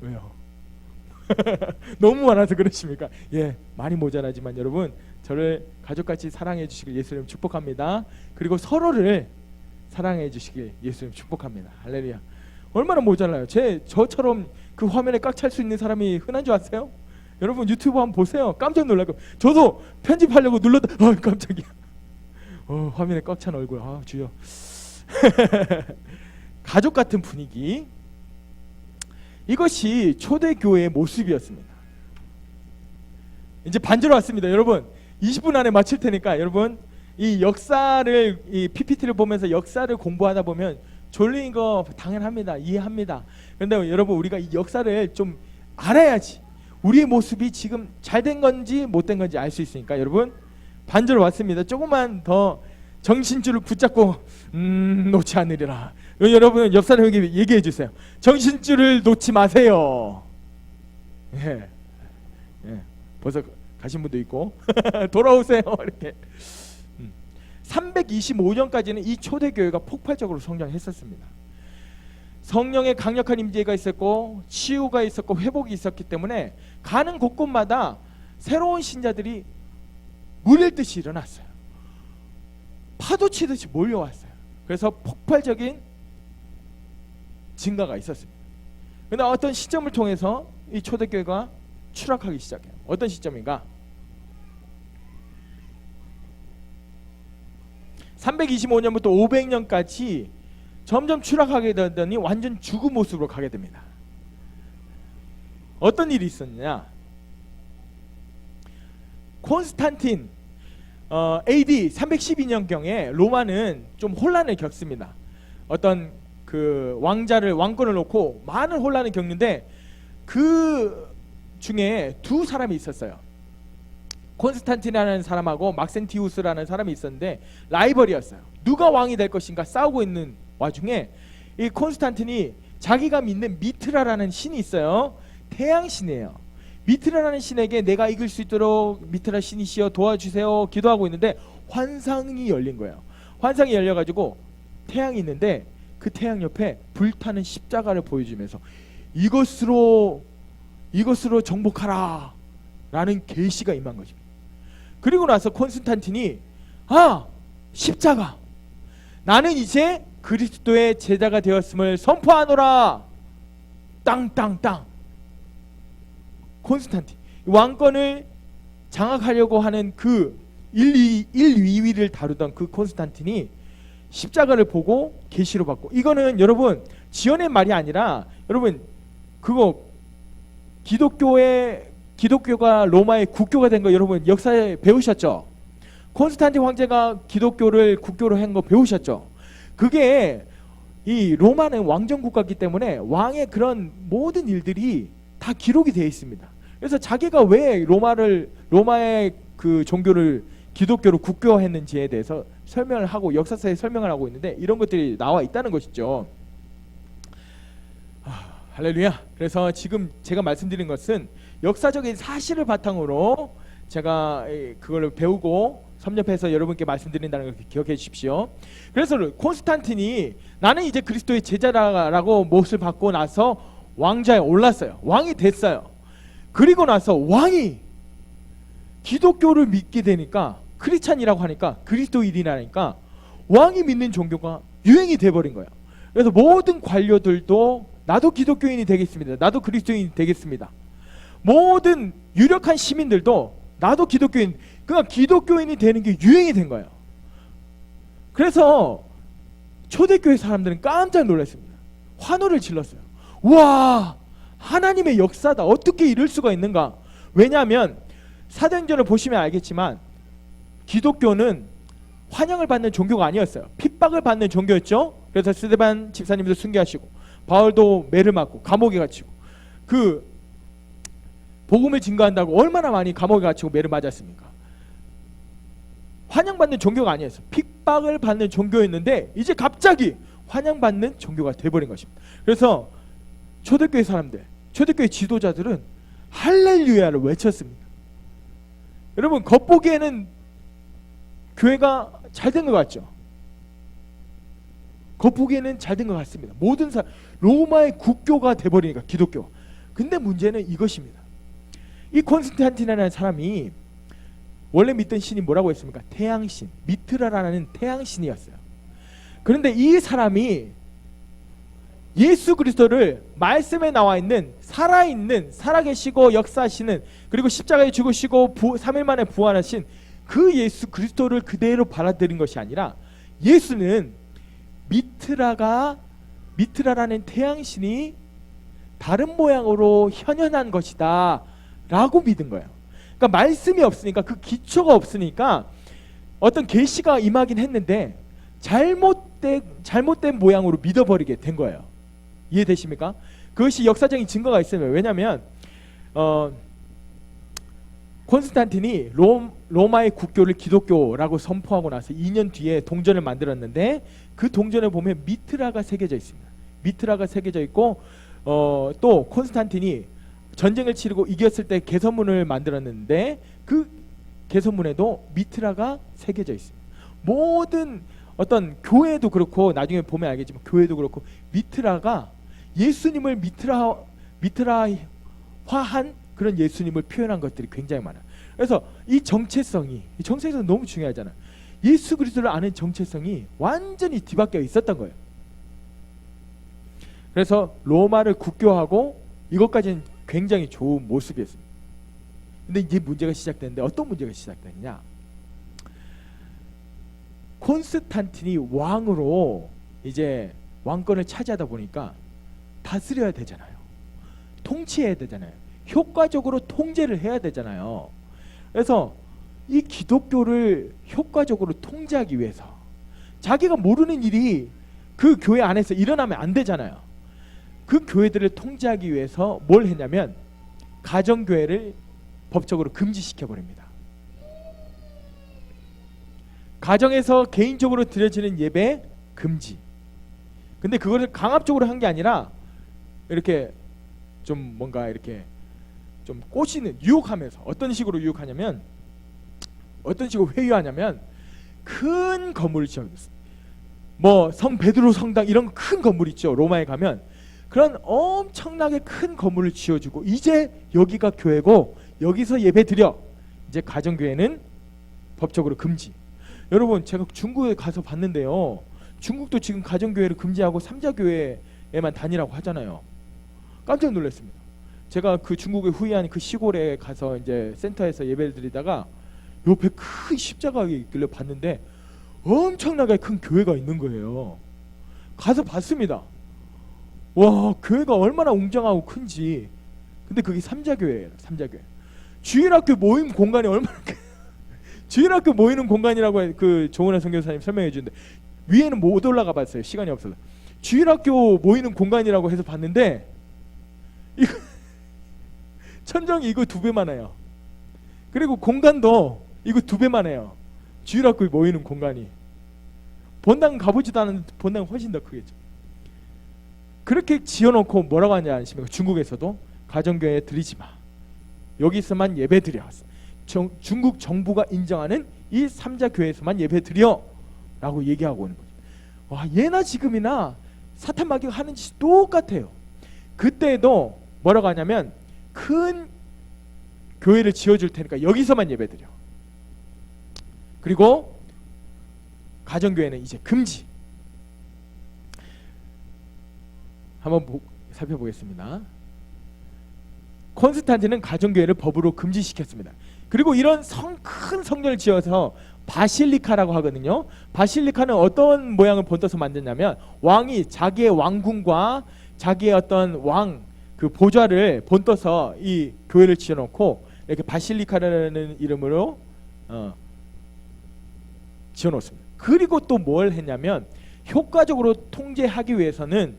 왜요? 너무 많아서 그러십니까? 많이 모자라지만 여러분 저를 가족같이 사랑해 주시길 예수님 축복합니다. 그리고 서로를 사랑해 주시길 예수님 축복합니다. 할렐루야. 얼마나 모자라요. 저처럼 그 화면에 꽉 찰 수 있는 사람이 흔한 줄 아세요? 여러분 유튜브 한번 보세요. 깜짝 놀라고 저도 편집하려고 눌렀다 깜짝이야. 화면에 꽉 찬 얼굴 주여. 가족 같은 분위기 이것이 초대교회의 모습이었습니다. 이제 반주로 왔습니다. 여러분 20분 안에 마칠 테니까 여러분 이 역사를 이 PPT를 보면서 역사를 공부하다 보면 졸린 거 당연합니다. 이해합니다. 그런데 여러분 우리가 이 역사를 좀 알아야지 우리의 모습이 지금 잘된 건지 못된 건지 알 수 있으니까 여러분 반주로 왔습니다. 조금만 더 정신줄을 붙잡고 놓지 않으리라. 여러분 옆 사람에게 얘기해 주세요. 정신줄을 놓지 마세요. 벌써 가신 분도 있고 돌아오세요. 이렇게 325년까지는 이 초대교회가 폭발적으로 성장했었습니다. 성령의 강력한 임재가 있었고 치유가 있었고 회복이 있었기 때문에 가는 곳곳마다 새로운 신자들이 물일듯이 일어났어요. 파도치듯이 몰려왔어요. 그래서 폭발적인 증가가 있었습니다. 그런데 어떤 시점을 통해서 이 초대교회가 추락하기 시작해요. 어떤 시점인가? 325년부터 500년까지 점점 추락하게 되더니 완전 죽은 모습으로 가게 됩니다. 어떤 일이 있었냐? 콘스탄틴 AD 312년경에 로마는 좀 혼란을 겪습니다. 어떤 그 왕권을 놓고 많은 혼란을 겪는데 그 중에 두 사람이 있었어요. 콘스탄틴이라는 사람하고 막센티우스라는 사람이 있었는데 라이벌이었어요. 누가 왕이 될 것인가 싸우고 있는 와중에 이 콘스탄틴이 자기가 믿는 미트라라는 신이 있어요. 태양신이에요. 미트라라는 신에게 내가 이길 수 있도록 미트라 신이시여 도와주세요 기도하고 있는데 환상이 열린 거예요. 환상이 열려가지고 태양이 있는데 그 태양 옆에 불타는 십자가를 보여주면서 이것으로 정복하라 라는 계시가 임한 것입니다. 그리고 나서 콘스탄틴이 십자가 나는 이제 그리스도의 제자가 되었음을 선포하노라. 땅땅땅. 콘스탄틴 왕권을 장악하려고 하는 그 1, 2위를 다루던 그 콘스탄틴이 십자가를 보고 계시로 받고, 이거는 여러분 지어낸 말이 아니라, 여러분 그거 기독교가 로마의 국교가 된 거 여러분 역사에 배우셨죠? 콘스탄틴 황제가 기독교를 국교로 한 거 배우셨죠? 그게 이 로마는 왕정 국가이기 때문에 왕의 그런 모든 일들이 다 기록이 되어 있습니다. 그래서 자기가 왜 로마의 그 종교를 기독교로 국교화했는지에 대해서 설명을 하고 역사서에 설명을 하고 있는데, 이런 것들이 나와 있다는 것이죠. 할렐루야. 그래서 지금 제가 말씀드린 것은 역사적인 사실을 바탕으로 제가 그걸 배우고 섭렵해서 여러분께 말씀드린다는 걸 기억해 주십시오. 그래서 콘스탄틴이 나는 이제 그리스도의 제자라고 못을 받고 나서 왕좌에 올랐어요. 왕이 됐어요. 그리고 나서 왕이 기독교를 믿게 되니까, 크리스찬이라고 하니까, 그리스도인이라니까 왕이 믿는 종교가 유행이 돼버린 거예요. 그래서 모든 관료들도 나도 기독교인이 되겠습니다, 나도 그리스도인이 되겠습니다. 모든 유력한 시민들도 나도 기독교인, 그러니까 기독교인이 되는 게 유행이 된 거예요. 그래서 초대교회 사람들은 깜짝 놀랐습니다. 환호를 질렀어요. 와, 하나님의 역사다. 어떻게 이럴 수가 있는가? 왜냐하면 사도행전을 보시면 알겠지만 기독교는 환영을 받는 종교가 아니었어요. 핍박을 받는 종교였죠. 그래서 스데반 집사님도 순교하시고, 바울도 매를 맞고 감옥에 갇히고, 그 복음을 증거한다고 얼마나 많이 감옥에 갇히고 매를 맞았습니까? 환영받는 종교가 아니었어요. 핍박을 받는 종교였는데 이제 갑자기 환영받는 종교가 돼버린 것입니다. 그래서 초대교회 사람들, 초대교회 지도자들은 할렐루야를 외쳤습니다. 여러분 겉보기에는 교회가 잘 된 것 같죠? 겉보기에는 잘 된 것 같습니다. 모든 사람, 로마의 국교가 돼버리니까, 기독교. 근데 문제는 이것입니다. 이 콘스탄틴이라는 사람이 원래 믿던 신이 뭐라고 했습니까? 태양신, 미트라라는 태양신이었어요. 그런데 이 사람이 예수 그리스도를, 말씀에 나와 있는 살아있는, 살아계시고 역사하시는, 그리고 십자가에 죽으시고 3일 만에 부활하신 그 예수 그리스도를 그대로 받아들인 것이 아니라, 예수는 미트라라는 태양신이 다른 모양으로 현현한 것이다 라고 믿은 거예요. 그러니까 말씀이 없으니까, 그 기초가 없으니까 어떤 계시가 임하긴 했는데 잘못된 모양으로 믿어버리게 된 거예요. 이해되십니까? 그것이 역사적인 증거가 있으면, 왜냐하면 콘스탄틴이 로마의 국교를 기독교라고 선포하고 나서 2년 뒤에 동전을 만들었는데, 그 동전에 보면 미트라가 새겨져 있습니다. 미트라가 새겨져 있고, 또 콘스탄틴이 전쟁을 치르고 이겼을 때 개선문을 만들었는데 그 개선문에도 미트라가 새겨져 있습니다. 모든 어떤 교회도 그렇고, 나중에 보면 알겠지만 교회도 그렇고, 미트라가 예수님을 미트라화한 그런 예수님을 표현한 것들이 굉장히 많아요. 그래서 이 정체성이 너무 중요하잖아요. 예수 그리스도를 아는 정체성이 완전히 뒤바뀌어 있었던 거예요. 그래서 로마를 국교하고 이것까지는 굉장히 좋은 모습이었습니다. 근데 이제 문제가 시작되는데, 어떤 문제가 시작되느냐? 콘스탄틴이 왕으로 이제 왕권을 차지하다 보니까 다스려야 되잖아요. 통치해야 되잖아요. 효과적으로 통제를 해야 되잖아요. 그래서 이 기독교를 효과적으로 통제하기 위해서 자기가 모르는 일이 그 교회 안에서 일어나면 안 되잖아요. 그 교회들을 통제하기 위해서 뭘 했냐면 가정교회를 법적으로 금지시켜버립니다. 가정에서 개인적으로 드려지는 예배 금지. 근데 그거를 강압적으로 한 게 아니라 이렇게 좀 뭔가 이렇게 좀 꼬시는, 유혹하면서, 어떤 식으로 유혹하냐면, 어떤 식으로 회유하냐면, 큰 건물을 지어줬어요. 뭐 성 베드로 성당 이런 큰 건물 있죠. 로마에 가면 그런 엄청나게 큰 건물을 지어주고, 이제 여기가 교회고 여기서 예배 드려. 이제 가정교회는 법적으로 금지. 여러분 제가 중국에 가서 봤는데요, 중국도 지금 가정교회를 금지하고 삼자교회에만 다니라고 하잖아요. 깜짝 놀랐습니다. 제가 그 중국의 후이안 그 시골에 가서 이제 센터에서 예배를 드리다가 옆에 큰 십자가가 있길래 봤는데 엄청나게 큰 교회가 있는 거예요. 가서 봤습니다. 와, 교회가 얼마나 웅장하고 큰지. 근데 그게 삼자교회예요. 삼자교회. 주일학교 모임 공간이 얼마나 주일학교 모이는 공간이라고 그 조은혜 선교사님 설명해 주는데 위에는 못 올라가 봤어요. 시간이 없어서. 주일학교 모이는 공간이라고 해서 봤는데 이거 천정이 이거 2배만 해요. 그리고 공간도 이거 2배만 해요. 주일학교 모이는 공간이. 본당 가보지도 않았는데 본당은 훨씬 더 크겠죠. 그렇게 지어놓고 뭐라고 하냐 아십니까? 중국에서도 가정교회에 드리지 마. 여기서만 예배 드려. 중국 정부가 인정하는 이 삼자교회에서만 예배 드려 라고 얘기하고 오는 거죠. 와, 예나 지금이나 사탄 마귀가 하는 짓이 똑같아요. 그때도 뭐라고 하냐면 큰 교회를 지어줄 테니까 여기서만 예배 드려. 그리고 가정교회는 이제 금지. 한번 살펴보겠습니다. 콘스탄틴은 가정교회를 법으로 금지시켰습니다. 그리고 이런 큰 성전을 지어서 바실리카라고 하거든요. 바실리카는 어떤 모양을 본떠서 만드냐면 왕이 자기의 왕궁과 자기의 어떤 왕 그 보좌를 본떠서 이 교회를 지어놓고 이렇게 바실리카라는 이름으로 지어놓습니다. 그리고 또 뭘 했냐면 효과적으로 통제하기 위해서는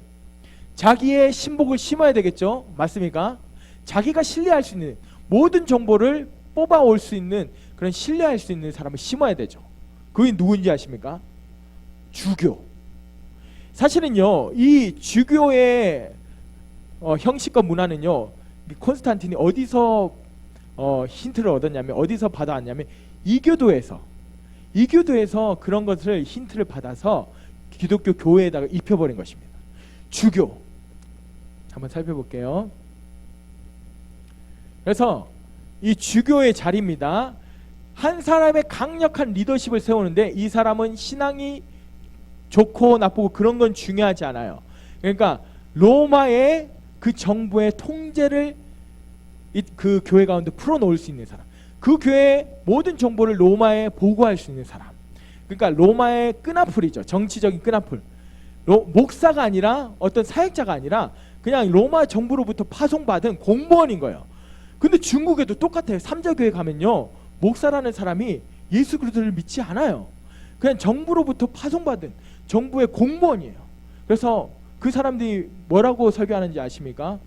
자기의 신복을 심어야 되겠죠. 맞습니까? 자기가 신뢰할 수 있는 모든 정보를 뽑아올 수 있는 그런 신뢰할 수 있는 사람을 심어야 되죠. 그게 누군지 아십니까? 주교. 사실은요, 이 주교의 형식과 문화는요, 콘스탄틴이 어디서 힌트를 얻었냐면, 어디서 받아왔냐면 이교도에서 그런 것을 힌트를 받아서 기독교 교회에다가 입혀버린 것입니다. 주교. 한번 살펴볼게요. 그래서 이 주교의 자리입니다. 한 사람의 강력한 리더십을 세우는데 이 사람은 신앙이 좋고 나쁘고 그런 건 중요하지 않아요. 그러니까 로마의 그 정부의 통제를 그 교회 가운데 풀어놓을 수 있는 사람, 그 교회의 모든 정보를 로마에 보고할 수 있는 사람, 그러니까 로마의 끈앞풀이죠. 정치적인 끈앞풀. 목사가 아니라 어떤 사역자가 아니라 그냥 로마 정부로부터 파송받은 공무원인 거예요. 근데 중국에도 똑같아요. 삼자교회 가면요, 목사라는 사람이 예수 그리스도를 믿지 않아요. 그냥 정부로부터 파송받은 정부의 공무원이에요. 그래서 그 사람들이 뭐라고 설교하는지 아십니까?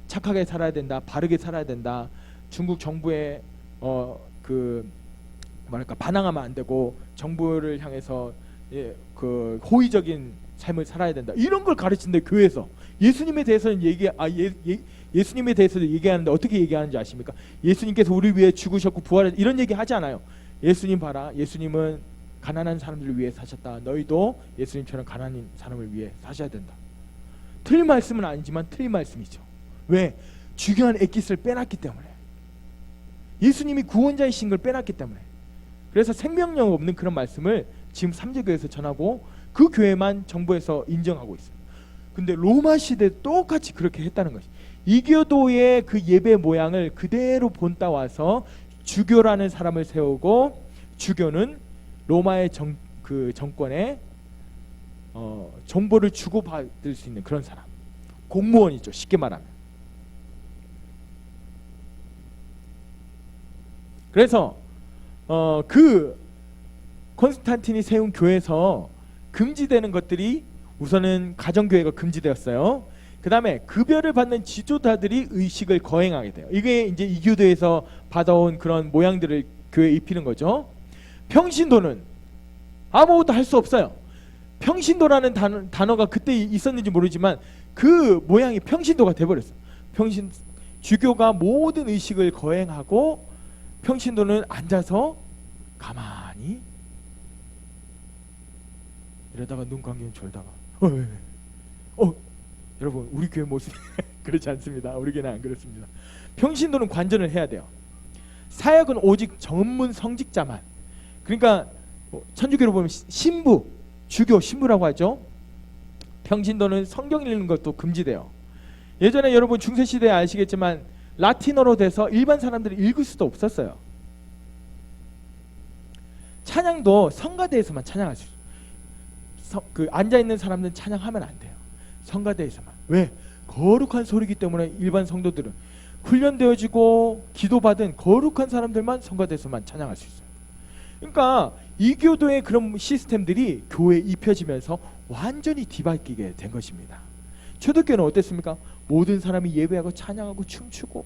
착하게 살아야 된다, 바르게 살아야 된다, 중국 정부에 반항하면 안 되고 정부를 향해서 그 호의적인 삶을 살아야 된다, 이런 걸 가르친대. 교회에서 예수님에 대해서는 예수님에 대해서도 얘기하는데 어떻게 얘기하는지 아십니까? 예수님께서 우리 위해 죽으셨고 부활했다, 이런 얘기 하지 않아요. 예수님 봐라, 예수님은 가난한 사람들을 위해 사셨다. 너희도 예수님처럼 가난한 사람을 위해 사셔야 된다. 틀린 말씀은 아니지만 틀린 말씀이죠. 왜? 중요한 엑기스를 빼놨기 때문에. 예수님이 구원자이신 걸 빼놨기 때문에. 그래서 생명력 없는 그런 말씀을 지금 삼재교회에서 전하고 그 교회만 정부에서 인정하고 있어요. 근데 로마 시대 똑같이 그렇게 했다는 것이. 이교도의 그 예배 모양을 그대로 본따와서 주교라는 사람을 세우고, 주교는 로마의 정권에 정보를 주고받을 수 있는 그런 사람, 공무원이죠, 쉽게 말하면. 그래서 그 콘스탄틴이 세운 교회에서 금지되는 것들이 우선은 가정교회가 금지되었어요. 그 다음에 급여를 받는 지도자들이 의식을 거행하게 돼요. 이게 이제 이교도에서 받아온 그런 모양들을 교회에 입히는 거죠. 평신도는 아무것도 할 수 없어요. 평신도라는 단어가 그때 있었는지 모르지만 그 모양이 평신도가 돼버렸어요. 주교가 모든 의식을 거행하고 평신도는 앉아서 가만히 이러다가 눈 감기면 졸다가 여러분, 우리 교회 모습이 그렇지 않습니다. 우리 교회는 안 그렇습니다. 평신도는 관전을 해야 돼요. 사역은 오직 전문 성직자만. 그러니까 천주교로 보면 신부, 주교 신부라고 하죠. 평신도는 성경 읽는 것도 금지돼요. 예전에 여러분 중세시대에 아시겠지만 라틴어로 돼서 일반 사람들이 읽을 수도 없었어요. 찬양도 성가대에서만 찬양할 수 있어요. 앉아있는 사람들은 찬양하면 안 돼요. 성가대에서만. 왜? 거룩한 소리이기 때문에 일반 성도들은 훈련되어지고 기도받은 거룩한 사람들만 성가대에서만 찬양할 수 있어요. 그러니까 이교도의 그런 시스템들이 교회에 입혀지면서 완전히 뒤바뀌게 된 것입니다. 초대교회는 어땠습니까? 모든 사람이 예배하고 찬양하고 춤추고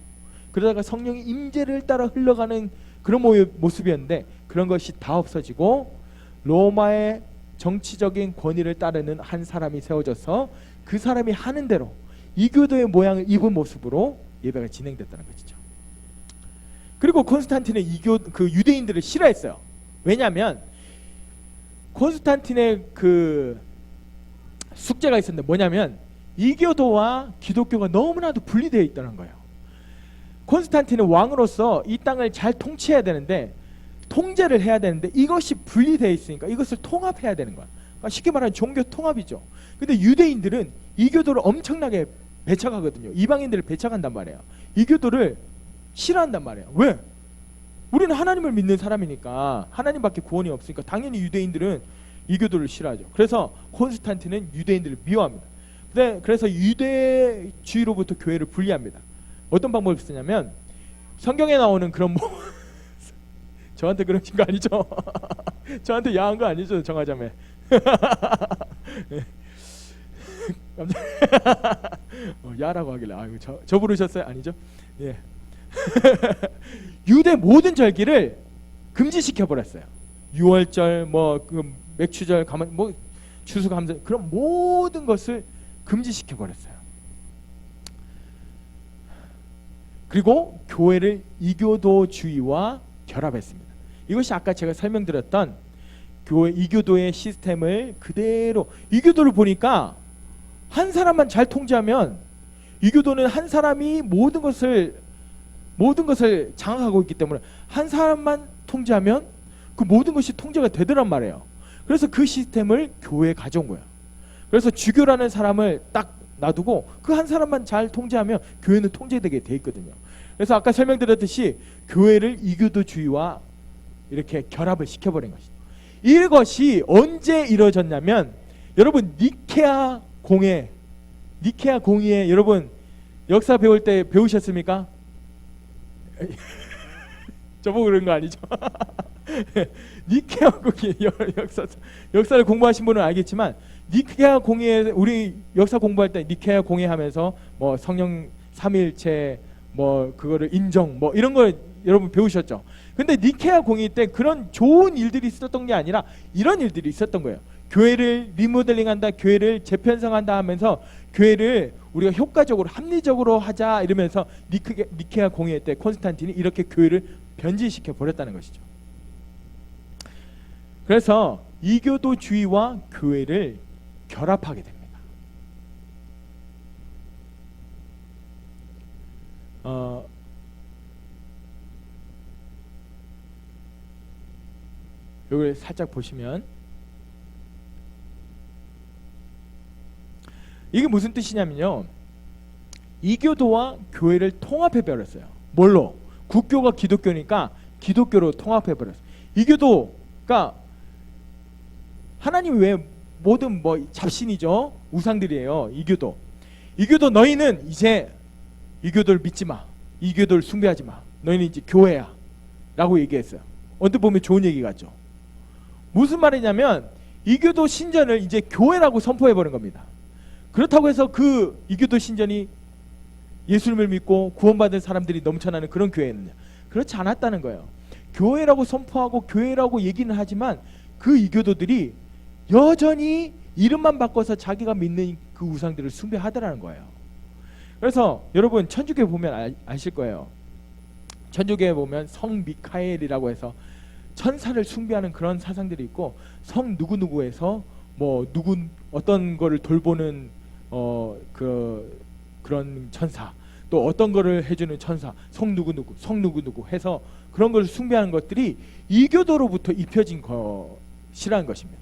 그러다가 성령의 임재를 따라 흘러가는 그런 모습이었는데 그런 것이 다 없어지고 로마의 정치적인 권위를 따르는 한 사람이 세워져서 그 사람이 하는 대로 이교도의 모양을 입은 모습으로 예배가 진행됐다는 것이죠. 그리고 콘스탄틴은 유대인들을 싫어했어요. 왜냐하면 콘스탄틴의 그 숙제가 있었는데 뭐냐면 이교도와 기독교가 너무나도 분리되어 있다는 거예요. 콘스탄틴은 왕으로서 이 땅을 잘 통치해야 되는데 통제를 해야 되는데 이것이 분리되어 있으니까 이것을 통합해야 되는 거야. 그러니까 쉽게 말하면 종교 통합이죠. 근데 유대인들은 이교도를 엄청나게 배척하거든요. 이방인들을 배척한단 말이에요. 이교도를 싫어한단 말이에요. 왜? 우리는 하나님을 믿는 사람이니까 하나님밖에 구원이 없으니까 당연히 유대인들은 이교도를 싫어하죠. 그래서 콘스탄틴은 유대인들을 미워합니다. 그래서 유대주의로부터 교회를 분리합니다. 어떤 방법을 쓰냐면 성경에 나오는 그런 저한테 그러신 거 아니죠? 저한테 야한 거 아니죠? 정하자매. 야라고 하길래 아이고 저 부르셨어요? 아니죠? 예. 유대 모든 절기를 금지시켜 버렸어요. 유월절, 그 맥추절, 추수감사 그런 모든 것을 금지시켜 버렸어요. 그리고 교회를 이교도주의와 결합했습니다. 이것이 아까 제가 설명드렸던 이교도의 시스템을 그대로 이교도를 보니까 한 사람만 잘 통제하면 이교도는 한 사람이 모든 것을 장악하고 있기 때문에 한 사람만 통제하면 그 모든 것이 통제가 되더란 말이에요. 그래서 그 시스템을 교회에 가져온 거예요. 그래서 주교라는 사람을 딱 놔두고 그 한 사람만 잘 통제하면 교회는 통제되게 돼 있거든요. 그래서 아까 설명드렸듯이 교회를 이교도주의와 이렇게 결합을 시켜버린 것이죠. 이것이 언제 이루어졌냐면 여러분 니케아 공의회 여러분 역사 배울 때 배우셨습니까? 저보고 그런 거 아니죠? 니케아 공의회 역사를 공부하신 분은 알겠지만 니케아 공의회 우리 역사 공부할 때 니케아 공의회 하면서 뭐 성령 삼위일체 그거를 인정 이런 걸 여러분 배우셨죠? 근데 니케아 공의회 때 그런 좋은 일들이 있었던 게 아니라 이런 일들이 있었던 거예요. 교회를 리모델링한다, 교회를 재편성한다 하면서 교회를 우리가 효과적으로 합리적으로 하자 이러면서 니케아 공의회 때 콘스탄틴이 이렇게 교회를 변질시켜 버렸다는 것이죠. 그래서 이교도주의와 교회를 결합하게 됩니다. 여기 살짝 보시면 이게 무슨 뜻이냐면요, 이교도와 교회를 통합해 버렸어요. 뭘로? 국교가 기독교니까 기독교로 통합해 버렸어요. 이교도가 하나님 외에 모든 잡신이죠. 우상들이에요. 이교도 너희는 이제 이교도를 믿지 마. 이교도를 숭배하지 마. 너희는 이제 교회야 라고 얘기했어요. 언뜻 보면 좋은 얘기 같죠. 무슨 말이냐면 이교도 신전을 이제 교회라고 선포해버린 겁니다. 그렇다고 해서 그 이교도 신전이 예수님을 믿고 구원받은 사람들이 넘쳐나는 그런 교회였느냐? 그렇지 않았다는 거예요. 교회라고 선포하고 교회라고 얘기는 하지만 그 이교도들이 여전히 이름만 바꿔서 자기가 믿는 그 우상들을 숭배하더라는 거예요. 그래서 여러분 천주교에 보면 아실 거예요. 천주교에 보면 성 미카엘이라고 해서 천사를 숭배하는 그런 사상들이 있고, 성 누구누구에서 어떤 거를 돌보는 그런 천사, 또 어떤 거를 해주는 천사, 성 누구누구 해서 그런 걸 숭배하는 것들이 이교도로부터 입혀진 것이라는 것입니다.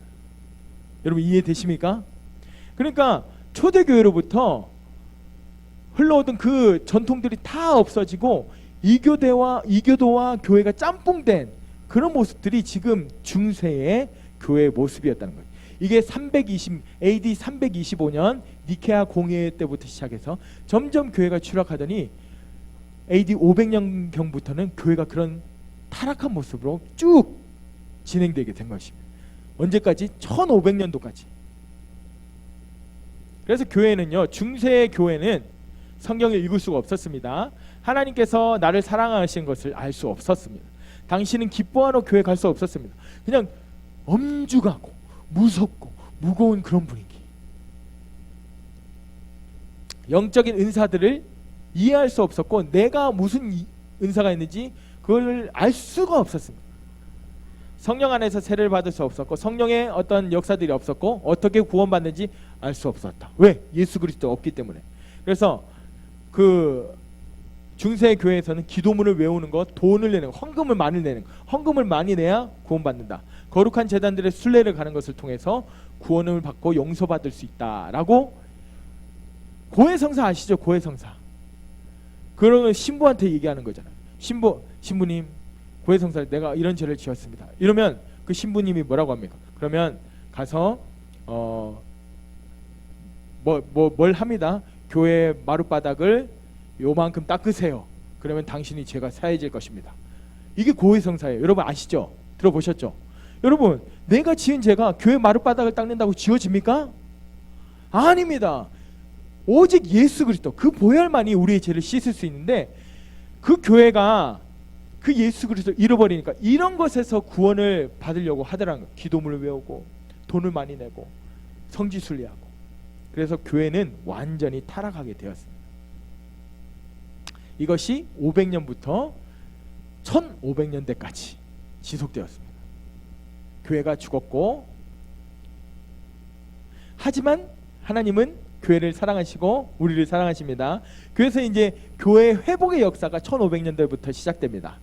여러분 이해되십니까? 그러니까 초대교회로부터 흘러오던 그 전통들이 다 없어지고 이교도와 교회가 짬뽕된 그런 모습들이 지금 중세의 교회의 모습이었다는 거예요. 이게 AD 325년 니케아 공회 때부터 시작해서 점점 교회가 추락하더니 AD 500년경부터는 교회가 그런 타락한 모습으로 쭉 진행되게 된 것입니다. 언제까지? 1500년도까지. 그래서 교회는요, 중세의 교회는 성경을 읽을 수가 없었습니다. 하나님께서 나를 사랑하시는 것을 알 수 없었습니다. 당신은 기뻐하러 교회 갈 수 없었습니다. 그냥 엄죽하고 무섭고 무거운 그런 분위기. 영적인 은사들을 이해할 수 없었고 내가 무슨 은사가 있는지 그걸 알 수가 없었습니다. 성령 안에서 세례를 받을 수 없었고 성령의 어떤 역사들이 없었고 어떻게 구원받는지 알 수 없었다. 왜? 예수 그리스도 없기 때문에. 그래서 그 중세 교회에서는 기도문을 외우는 것, 돈을 내는 것, 헌금을 많이 내는 것, 헌금을 많이 내야 구원받는다. 거룩한 제단들의 순례를 가는 것을 통해서 구원을 받고 용서받을 수 있다라고. 고해성사 아시죠? 고해성사. 그러면 신부한테 얘기하는 거잖아요. 신부님 고해성사 내가 이런 죄를 지었습니다. 이러면 그 신부님이 뭐라고 합니까? 그러면 가서 뭘 합니다. 교회 마룻바닥을 요만큼 닦으세요. 그러면 당신이 죄가 사해질 것입니다. 이게 고해성사예요. 여러분 아시죠? 들어보셨죠? 여러분 내가 지은 죄가 교회 마룻바닥을 닦는다고 지워집니까? 아닙니다. 오직 예수 그리스도 그 보혈만이 우리의 죄를 씻을 수 있는데 그 교회가 그 예수 그리스도를 잃어버리니까 이런 것에서 구원을 받으려고 하더라는 거예요. 기도문을 외우고 돈을 많이 내고 성지순례하고. 그래서 교회는 완전히 타락하게 되었습니다. 이것이 500년부터 1500년대까지 지속되었습니다. 교회가 죽었고, 하지만 하나님은 교회를 사랑하시고 우리를 사랑하십니다. 그래서 이제 교회 회복의 역사가 1500년대부터 시작됩니다.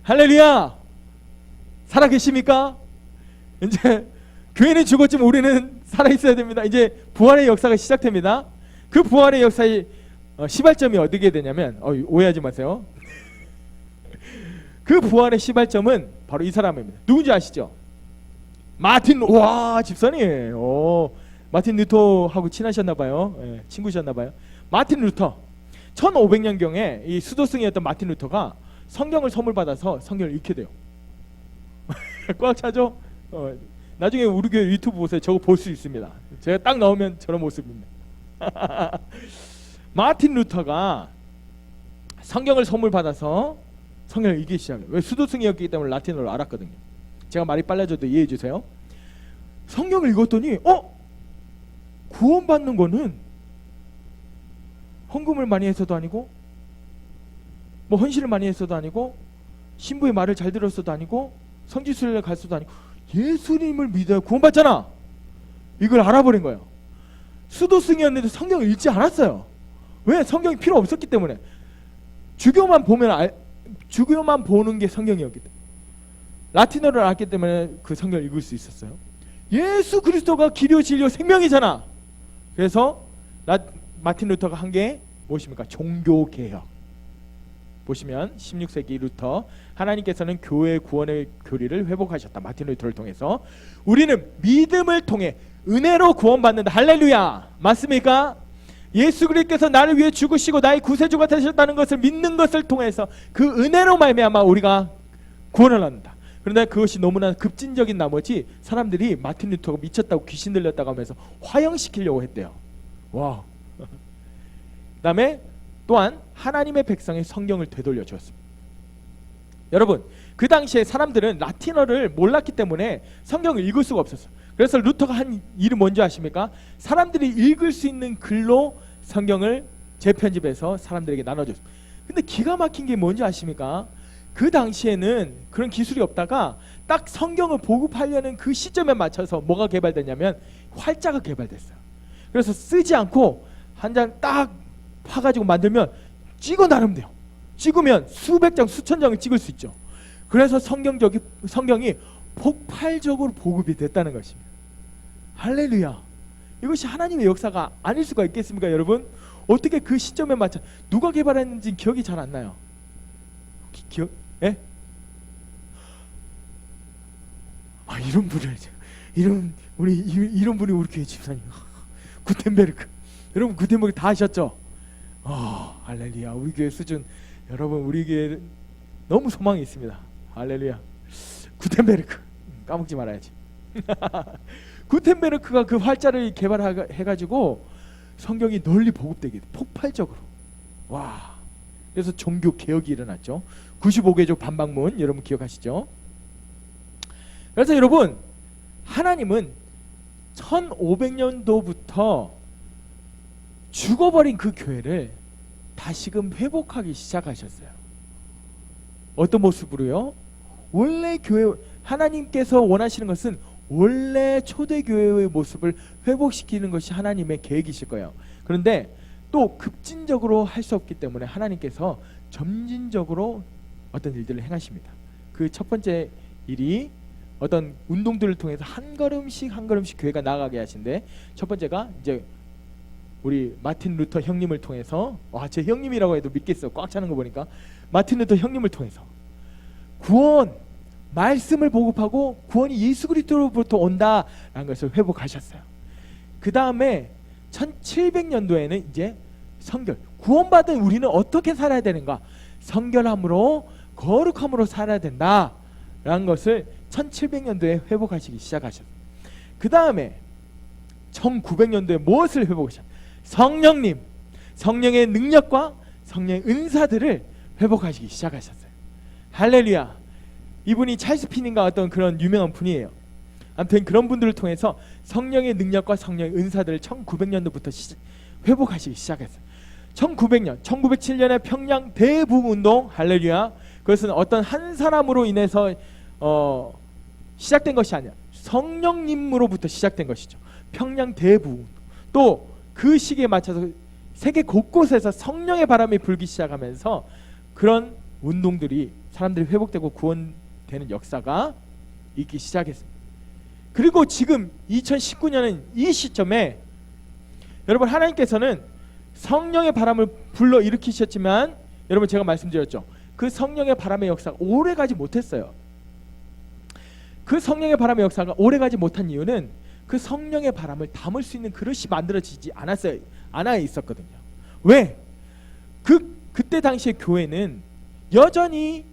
할렐루야! 살아계십니까? 이제 교회는 죽었지만 우리는 살아있어야 됩니다. 이제 부활의 역사가 시작됩니다. 그 부활의 역사의 시발점이 어디게 되냐면 오해하지 마세요. 그 부활의 시발점은 바로 이 사람입니다. 누군지 아시죠? 집사님. 마틴 루터하고 친하셨나봐요. 예, 친구셨나봐요. 마틴 루터 1500년경에 이 수도승이었던 마틴 루터가 성경을 선물 받아서 성경을 읽게 돼요. 꽉 차죠? 나중에 우리 교회 유튜브 보세요. 저거 볼 수 있습니다. 제가 딱 나오면 저런 모습입니다. 마틴 루터가 성경을 선물 받아서 성경을 읽기 시작해요. 왜? 수도승이었기 때문에 라틴어를 알았거든요. 제가 말이 빨라져도 이해해 주세요. 성경을 읽었더니 구원받는 거는 헌금을 많이 해서도 아니고 뭐 헌신을 많이 해서도 아니고 신부의 말을 잘 들었어도 아니고 성지순례를 갔어도 아니고 예수님을 믿어야 구원받잖아. 이걸 알아버린 거예요. 수도승이었는데 성경을 읽지 않았어요. 왜? 성경이 필요 없었기 때문에. 주교만 보는 게 성경이었기 때문에. 라틴어를 알기 때문에 그 성경을 읽을 수 있었어요. 예수 그리스도가 길이요 진리요 생명이잖아. 그래서 마틴 루터가 한 게 무엇입니까? 종교개혁. 보시면 16세기 루터, 하나님께서는 교회 구원의 교리를 회복하셨다. 마틴 루터를 통해서 우리는 믿음을 통해 은혜로 구원받는다. 할렐루야. 맞습니까? 예수 그리스도께서 나를 위해 죽으시고 나의 구세주가 되셨다는 것을 믿는 것을 통해서 그 은혜로 말미암아 우리가 구원을 얻는다. 그런데 그것이 너무나 급진적인 나머지 사람들이 마틴 루터가 미쳤다고 귀신 들렸다고 하면서 화형시키려고 했대요. 와. 그다음에 또한 하나님의 백성의 성경을 되돌려 주었습니다. 여러분, 그 당시에 사람들은 라틴어를 몰랐기 때문에 성경을 읽을 수가 없었어요. 그래서 루터가 한 일이 뭔지 아십니까? 사람들이 읽을 수 있는 글로 성경을 재편집해서 사람들에게 나눠줬습니다. 근데 기가 막힌 게 뭔지 아십니까? 그 당시에는 그런 기술이 없다가 딱 성경을 보급하려는 그 시점에 맞춰서 뭐가 개발됐냐면 활자가 개발됐어요. 그래서 쓰지 않고 한 장 딱 파가지고 만들면 찍어 나르면 돼요. 찍으면 수백 장, 수천 장을 찍을 수 있죠. 그래서 성경이 폭발적으로 보급이 됐다는 것입니다. 할렐루야. 이것이 하나님의 역사가 아닐 수가 있겠습니까, 여러분? 어떻게 그 시점에 맞춰 누가 개발했는지 기억이 잘 안 나요. 기억? 예? 아, 이런 분을 이런 분이 우리 교회 집사님 구텐베르크. 여러분 구텐베르크 다 아셨죠? 할렐루야. 우리 교회 수준, 여러분 우리 교회 너무 소망이 있습니다. 할렐루야. 구텐베르크 까먹지 말아야지. 구텐베르크가 그 활자를 개발해가지고 성경이 널리 보급되게 폭발적으로. 와. 그래서 종교 개혁이 일어났죠. 95개조 반박문 여러분 기억하시죠? 그래서 여러분, 하나님은 1500년도부터 죽어버린 그 교회를 다시금 회복하기 시작하셨어요. 어떤 모습으로요? 원래 교회, 하나님께서 원하시는 것은 원래 초대교회의 모습을 회복시키는 것이 하나님의 계획이실 거예요. 그런데 또 급진적으로 할 수 없기 때문에 하나님께서 점진적으로 어떤 일들을 행하십니다. 그 첫 번째 일이 어떤 운동들을 통해서 한 걸음씩 한 걸음씩 교회가 나아가게 하신데, 첫 번째가 이제 우리 마틴 루터 형님을 통해서, 제 형님이라고 해도 믿겠어. 꽉 차는 거 보니까 마틴 루터 형님을 통해서 구원, 말씀을 보급하고 구원이 예수 그리스도로부터 온다라는 것을 회복하셨어요. 그 다음에 1700년도에는 이제 성결, 구원받은 우리는 어떻게 살아야 되는가, 성결함으로 거룩함으로 살아야 된다라는 것을 1700년도에 회복하시기 시작하셨어요. 그 다음에 1900년도에 무엇을 회복하셨어요? 성령님, 성령의 능력과 성령의 은사들을 회복하시기 시작하셨어요. 할렐루야. 이분이 찰스 피닌가 어떤 그런 유명한 분이에요. 아무튼 그런 분들을 통해서 성령의 능력과 성령의 은사들을 1900년도부터 회복하시기 시작했어요. 1900년, 1907년에 평양 대부흥운동, 할렐루야. 그것은 어떤 한 사람으로 인해서 시작된 것이 아니라 성령님으로부터 시작된 것이죠. 평양 대부흥운동. 또 그 시기에 맞춰서 세계 곳곳에서 성령의 바람이 불기 시작하면서 그런 운동들이, 사람들이 회복되고 구원되는 역사가 있기 시작했습니다. 그리고 지금 2019년은 이 시점에 여러분, 하나님께서는 성령의 바람을 불러 일으키셨지만, 여러분 제가 말씀드렸죠, 그 성령의 바람의 역사가 오래가지 못했어요. 그 성령의 바람의 역사가 오래가지 못한 이유는 그 성령의 바람을 담을 수 있는 그릇이 만들어지지 않아 있었거든요. 왜? 그때 당시에 교회는 여전히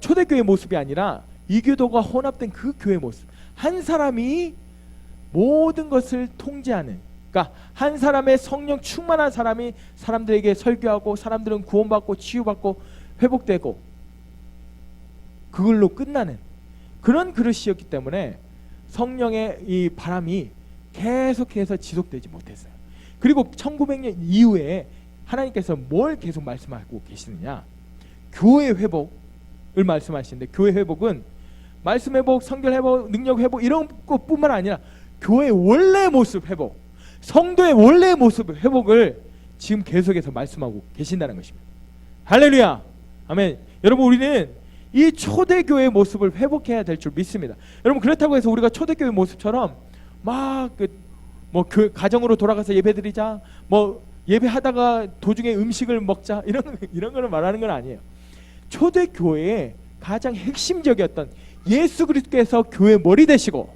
초대교회 모습이 아니라 이교도가 혼합된 그 교회 모습, 한 사람이 모든 것을 통제하는, 그러니까 한 사람의 성령 충만한 사람이 사람들에게 설교하고 사람들은 구원받고 치유받고 회복되고 그걸로 끝나는 그런 그릇이었기 때문에 성령의 이 바람이 계속해서 지속되지 못했어요. 그리고 1900년 이후에 하나님께서 뭘 계속 말씀하고 계시느냐, 교회 회복을 말씀하시는데, 교회 회복은 말씀 회복, 성결 회복, 능력 회복 이런 것뿐만 아니라 교회의 원래 모습 회복, 성도의 원래 모습 회복을 지금 계속해서 말씀하고 계신다는 것입니다. 할렐루야. 아멘. 여러분, 우리는 이 초대교회의 모습을 회복해야 될 줄 믿습니다. 여러분, 그렇다고 해서 우리가 초대교회 모습처럼 막 가정으로 돌아가서 예배드리자, 예배하다가 도중에 음식을 먹자, 이런 거를 말하는 건 아니에요. 초대교회의 가장 핵심적이었던 예수 그리스도께서 교회 머리 되시고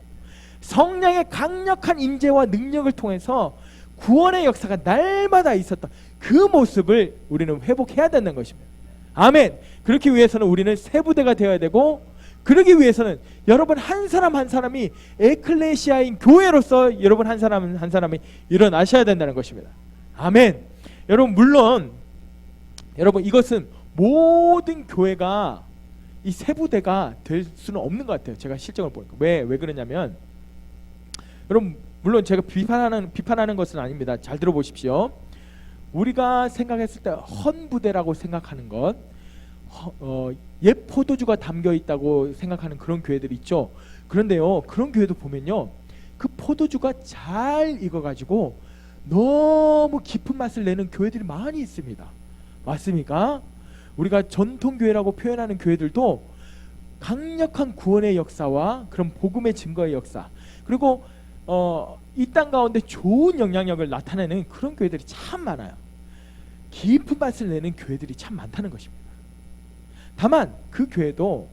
성령의 강력한 임재와 능력을 통해서 구원의 역사가 날마다 있었던 그 모습을 우리는 회복해야 된다는 것입니다. 아멘. 그렇기 위해서는 우리는 세부대가 되어야 되고, 그러기 위해서는 여러분 한 사람 한 사람이 에클레시아인 교회로서 여러분 한 사람 한 사람이 일어나셔야 된다는 것입니다. 아멘. 여러분, 물론 여러분, 이것은 모든 교회가 이 세부대가 될 수는 없는 것 같아요. 제가 실정을 보니까. 왜 그러냐면, 여러분, 물론 제가 비판하는 것은 아닙니다. 잘 들어보십시오. 우리가 생각했을 때 헌부대라고 생각하는 것, 옛 포도주가 담겨 있다고 생각하는 그런 교회들이 있죠. 그런데요, 그런 교회도 보면요, 그 포도주가 잘 익어가지고 너무 깊은 맛을 내는 교회들이 많이 있습니다. 맞습니까? 우리가 전통교회라고 표현하는 교회들도 강력한 구원의 역사와 그런 복음의 증거의 역사, 그리고 이 땅 가운데 좋은 영향력을 나타내는 그런 교회들이 참 많아요. 깊은 맛을 내는 교회들이 참 많다는 것입니다. 다만 그 교회도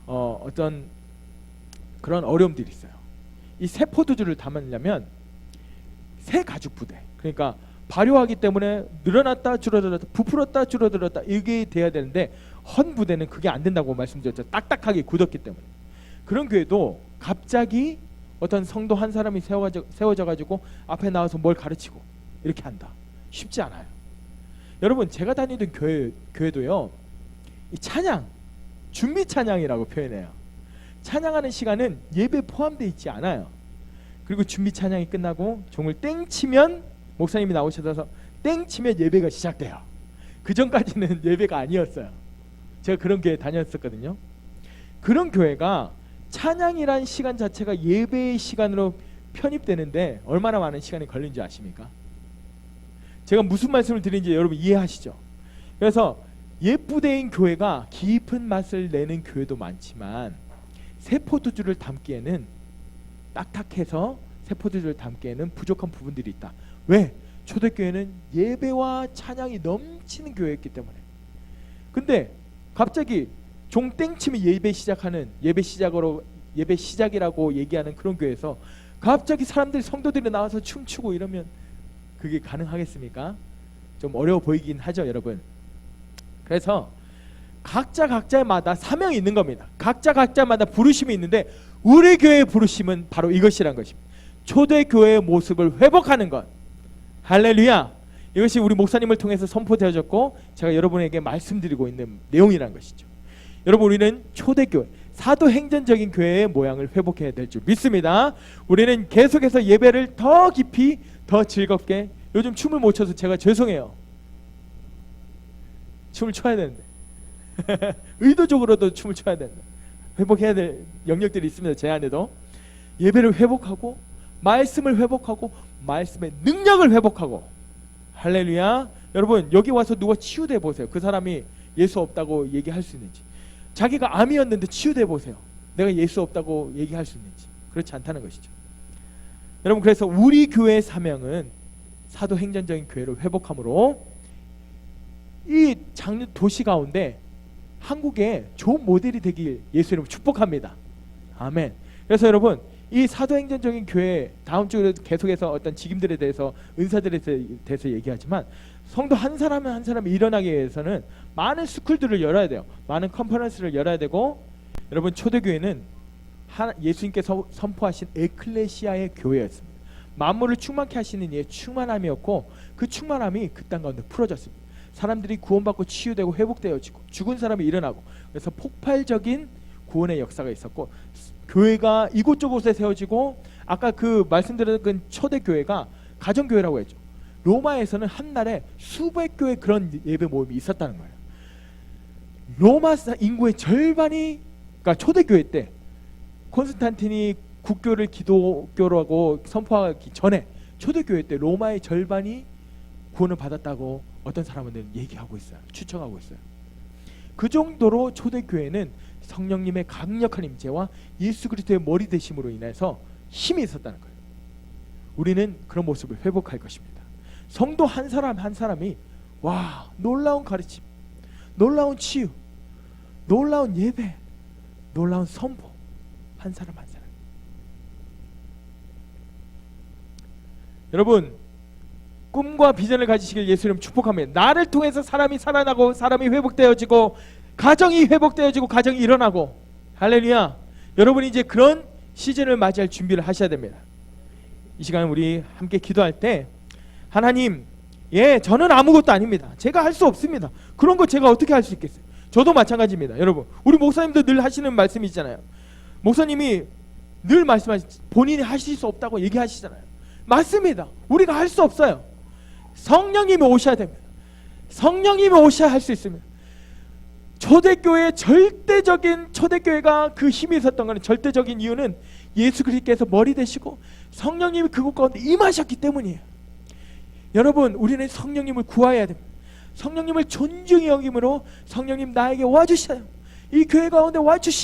어떤 그런 어려움들이 있어요. 이 새 포도주를 담으려면 새 가죽 부대, 그러니까 발효하기 때문에 늘어났다 줄어들었다 부풀었다 줄어들었다 이게 돼야 되는데 헌 부대는 그게 안 된다고 말씀드렸죠. 딱딱하게 굳었기 때문에. 그런 교회도 갑자기 어떤 성도 한 사람이 세워져 가지고 앞에 나와서 뭘 가르치고 이렇게 한다. 쉽지 않아요. 여러분, 제가 다니던 교회도요, 이 찬양, 준비 찬양이라고 표현해요. 찬양하는 시간은 예배 포함되어 있지 않아요. 그리고 준비 찬양이 끝나고 종을 땡 치면 목사님이 나오셔서 땡 치면 예배가 시작돼요. 그 전까지는 예배가 아니었어요. 제가 그런 교회 다녔었거든요. 그런 교회가 찬양이란 시간 자체가 예배의 시간으로 편입되는데 얼마나 많은 시간이 걸린지 아십니까? 제가 무슨 말씀을 드리는지 여러분 이해하시죠? 그래서 옛부대인 교회가 깊은 맛을 내는 교회도 많지만 새 포도주를 담기에는 딱딱해서 새 포도주를 담기에는 부족한 부분들이 있다. 왜? 초대교회는 예배와 찬양이 넘치는 교회였기 때문에. 근데 갑자기 종 땡치면 예배 시작이라고 얘기하는 그런 교회에서 갑자기 성도들이 나와서 춤추고 이러면 그게 가능하겠습니까? 좀 어려워 보이긴 하죠, 여러분. 그래서 각자마다 사명이 있는 겁니다. 각자마다 부르심이 있는데 우리 교회의 부르심은 바로 이것이란 것입니다. 초대교회의 모습을 회복하는 것. 할렐루야. 이것이 우리 목사님을 통해서 선포되어졌고 제가 여러분에게 말씀드리고 있는 내용이란 것이죠. 여러분, 우리는 초대교회, 사도행전적인 교회의 모양을 회복해야 될 줄 믿습니다. 우리는 계속해서 예배를 더 깊이 더 즐겁게, 요즘 춤을 못 춰서 제가 죄송해요. 춤을 춰야 되는데 의도적으로도 춤을 춰야 되는데 회복해야 될 영역들이 있습니다. 제 안에도 예배를 회복하고 말씀을 회복하고 말씀의 능력을 회복하고. 할렐루야. 여러분, 여기 와서 누가 치유돼 보세요. 그 사람이 예수 없다고 얘기할 수 있는지. 자기가 암이었는데 치유돼 보세요. 내가 예수 없다고 얘기할 수 있는지. 그렇지 않다는 것이죠. 여러분, 그래서 우리 교회의 사명은 사도행전적인 교회를 회복함으로 이 장로 도시 가운데 한국의 좋은 모델이 되길 예수 이름으로 축복합니다. 아멘. 그래서 여러분, 이 사도행전적인 교회, 다음 주에 계속해서 어떤 직임들에 대해서, 은사들에 대해서 얘기하지만 성도 한 사람 한 사람이 일어나기 위해서는 많은 스쿨들을 열어야 돼요. 많은 컨퍼런스를 열어야 되고. 여러분, 초대교회는 예수님께서 선포하신 에클레시아의 교회였습니다. 만물을 충만케 하시는 이의 충만함이었고 그 충만함이 그 땅 가운데 풀어졌습니다. 사람들이 구원받고 치유되고 회복되어지고 죽은 사람이 일어나고, 그래서 폭발적인 구원의 역사가 있었고 교회가 이곳저곳에 세워지고, 아까 그 말씀드렸던 초대교회가 가정교회라고 했죠. 로마에서는 한 날에 수백 교회 그런 예배 모임이 있었다는 거예요. 로마 인구의 절반이, 그러니까 초대교회 때 콘스탄틴이 국교를 기독교라고 선포하기 전에 초대교회 때 로마의 절반이 구원을 받았다고 어떤 사람들은 얘기하고 있어요. 추측하고 있어요. 그 정도로 초대교회는 성령님의 강력한 임재와 예수 그리스도의 머리 되심으로 인해서 힘이 있었다는 거예요. 우리는 그런 모습을 회복할 것입니다. 성도 한 사람 한 사람이 놀라운 가르침, 놀라운 치유, 놀라운 예배, 놀라운 선포, 한 사람 한 사람. 여러분, 꿈과 비전을 가지시길 예수 이름 축복합니다. 나를 통해서 사람이 살아나고 사람이 회복되어지고 가정이 회복되어지고 가정이 일어나고. 할렐루야. 여러분이 이제 그런 시즌을 맞이할 준비를 하셔야 됩니다. 이 시간 우리 함께 기도할 때, 하나님, 저는 아무것도 아닙니다. 제가 할 수 없습니다. 그런 거 제가 어떻게 할 수 있겠어요? 저도 마찬가지입니다. 여러분, 우리 목사님도 늘 하시는 말씀이 있잖아요. 목사님이 늘 말씀하시지, 본인이 하실 수 없다고 얘기하시잖아요. 맞습니다. 우리가 할 수 없어요. 성령님이 오셔야 됩니다. 성령님이 오셔야 할 수 있습니다. 초대교회의 초대교회가 그 힘이 있었던 것은, 절대적인 이유는 예수 그리스도께서 머리 되시고 성령님이 그곳 가운데 임하셨기 때문이에요. 여러분, 우리는 성령님을 구해야 됩니다. 성령님을 존중히 여김으로 성령님 나에게 와주셔요. 이 교회 가운데 와주시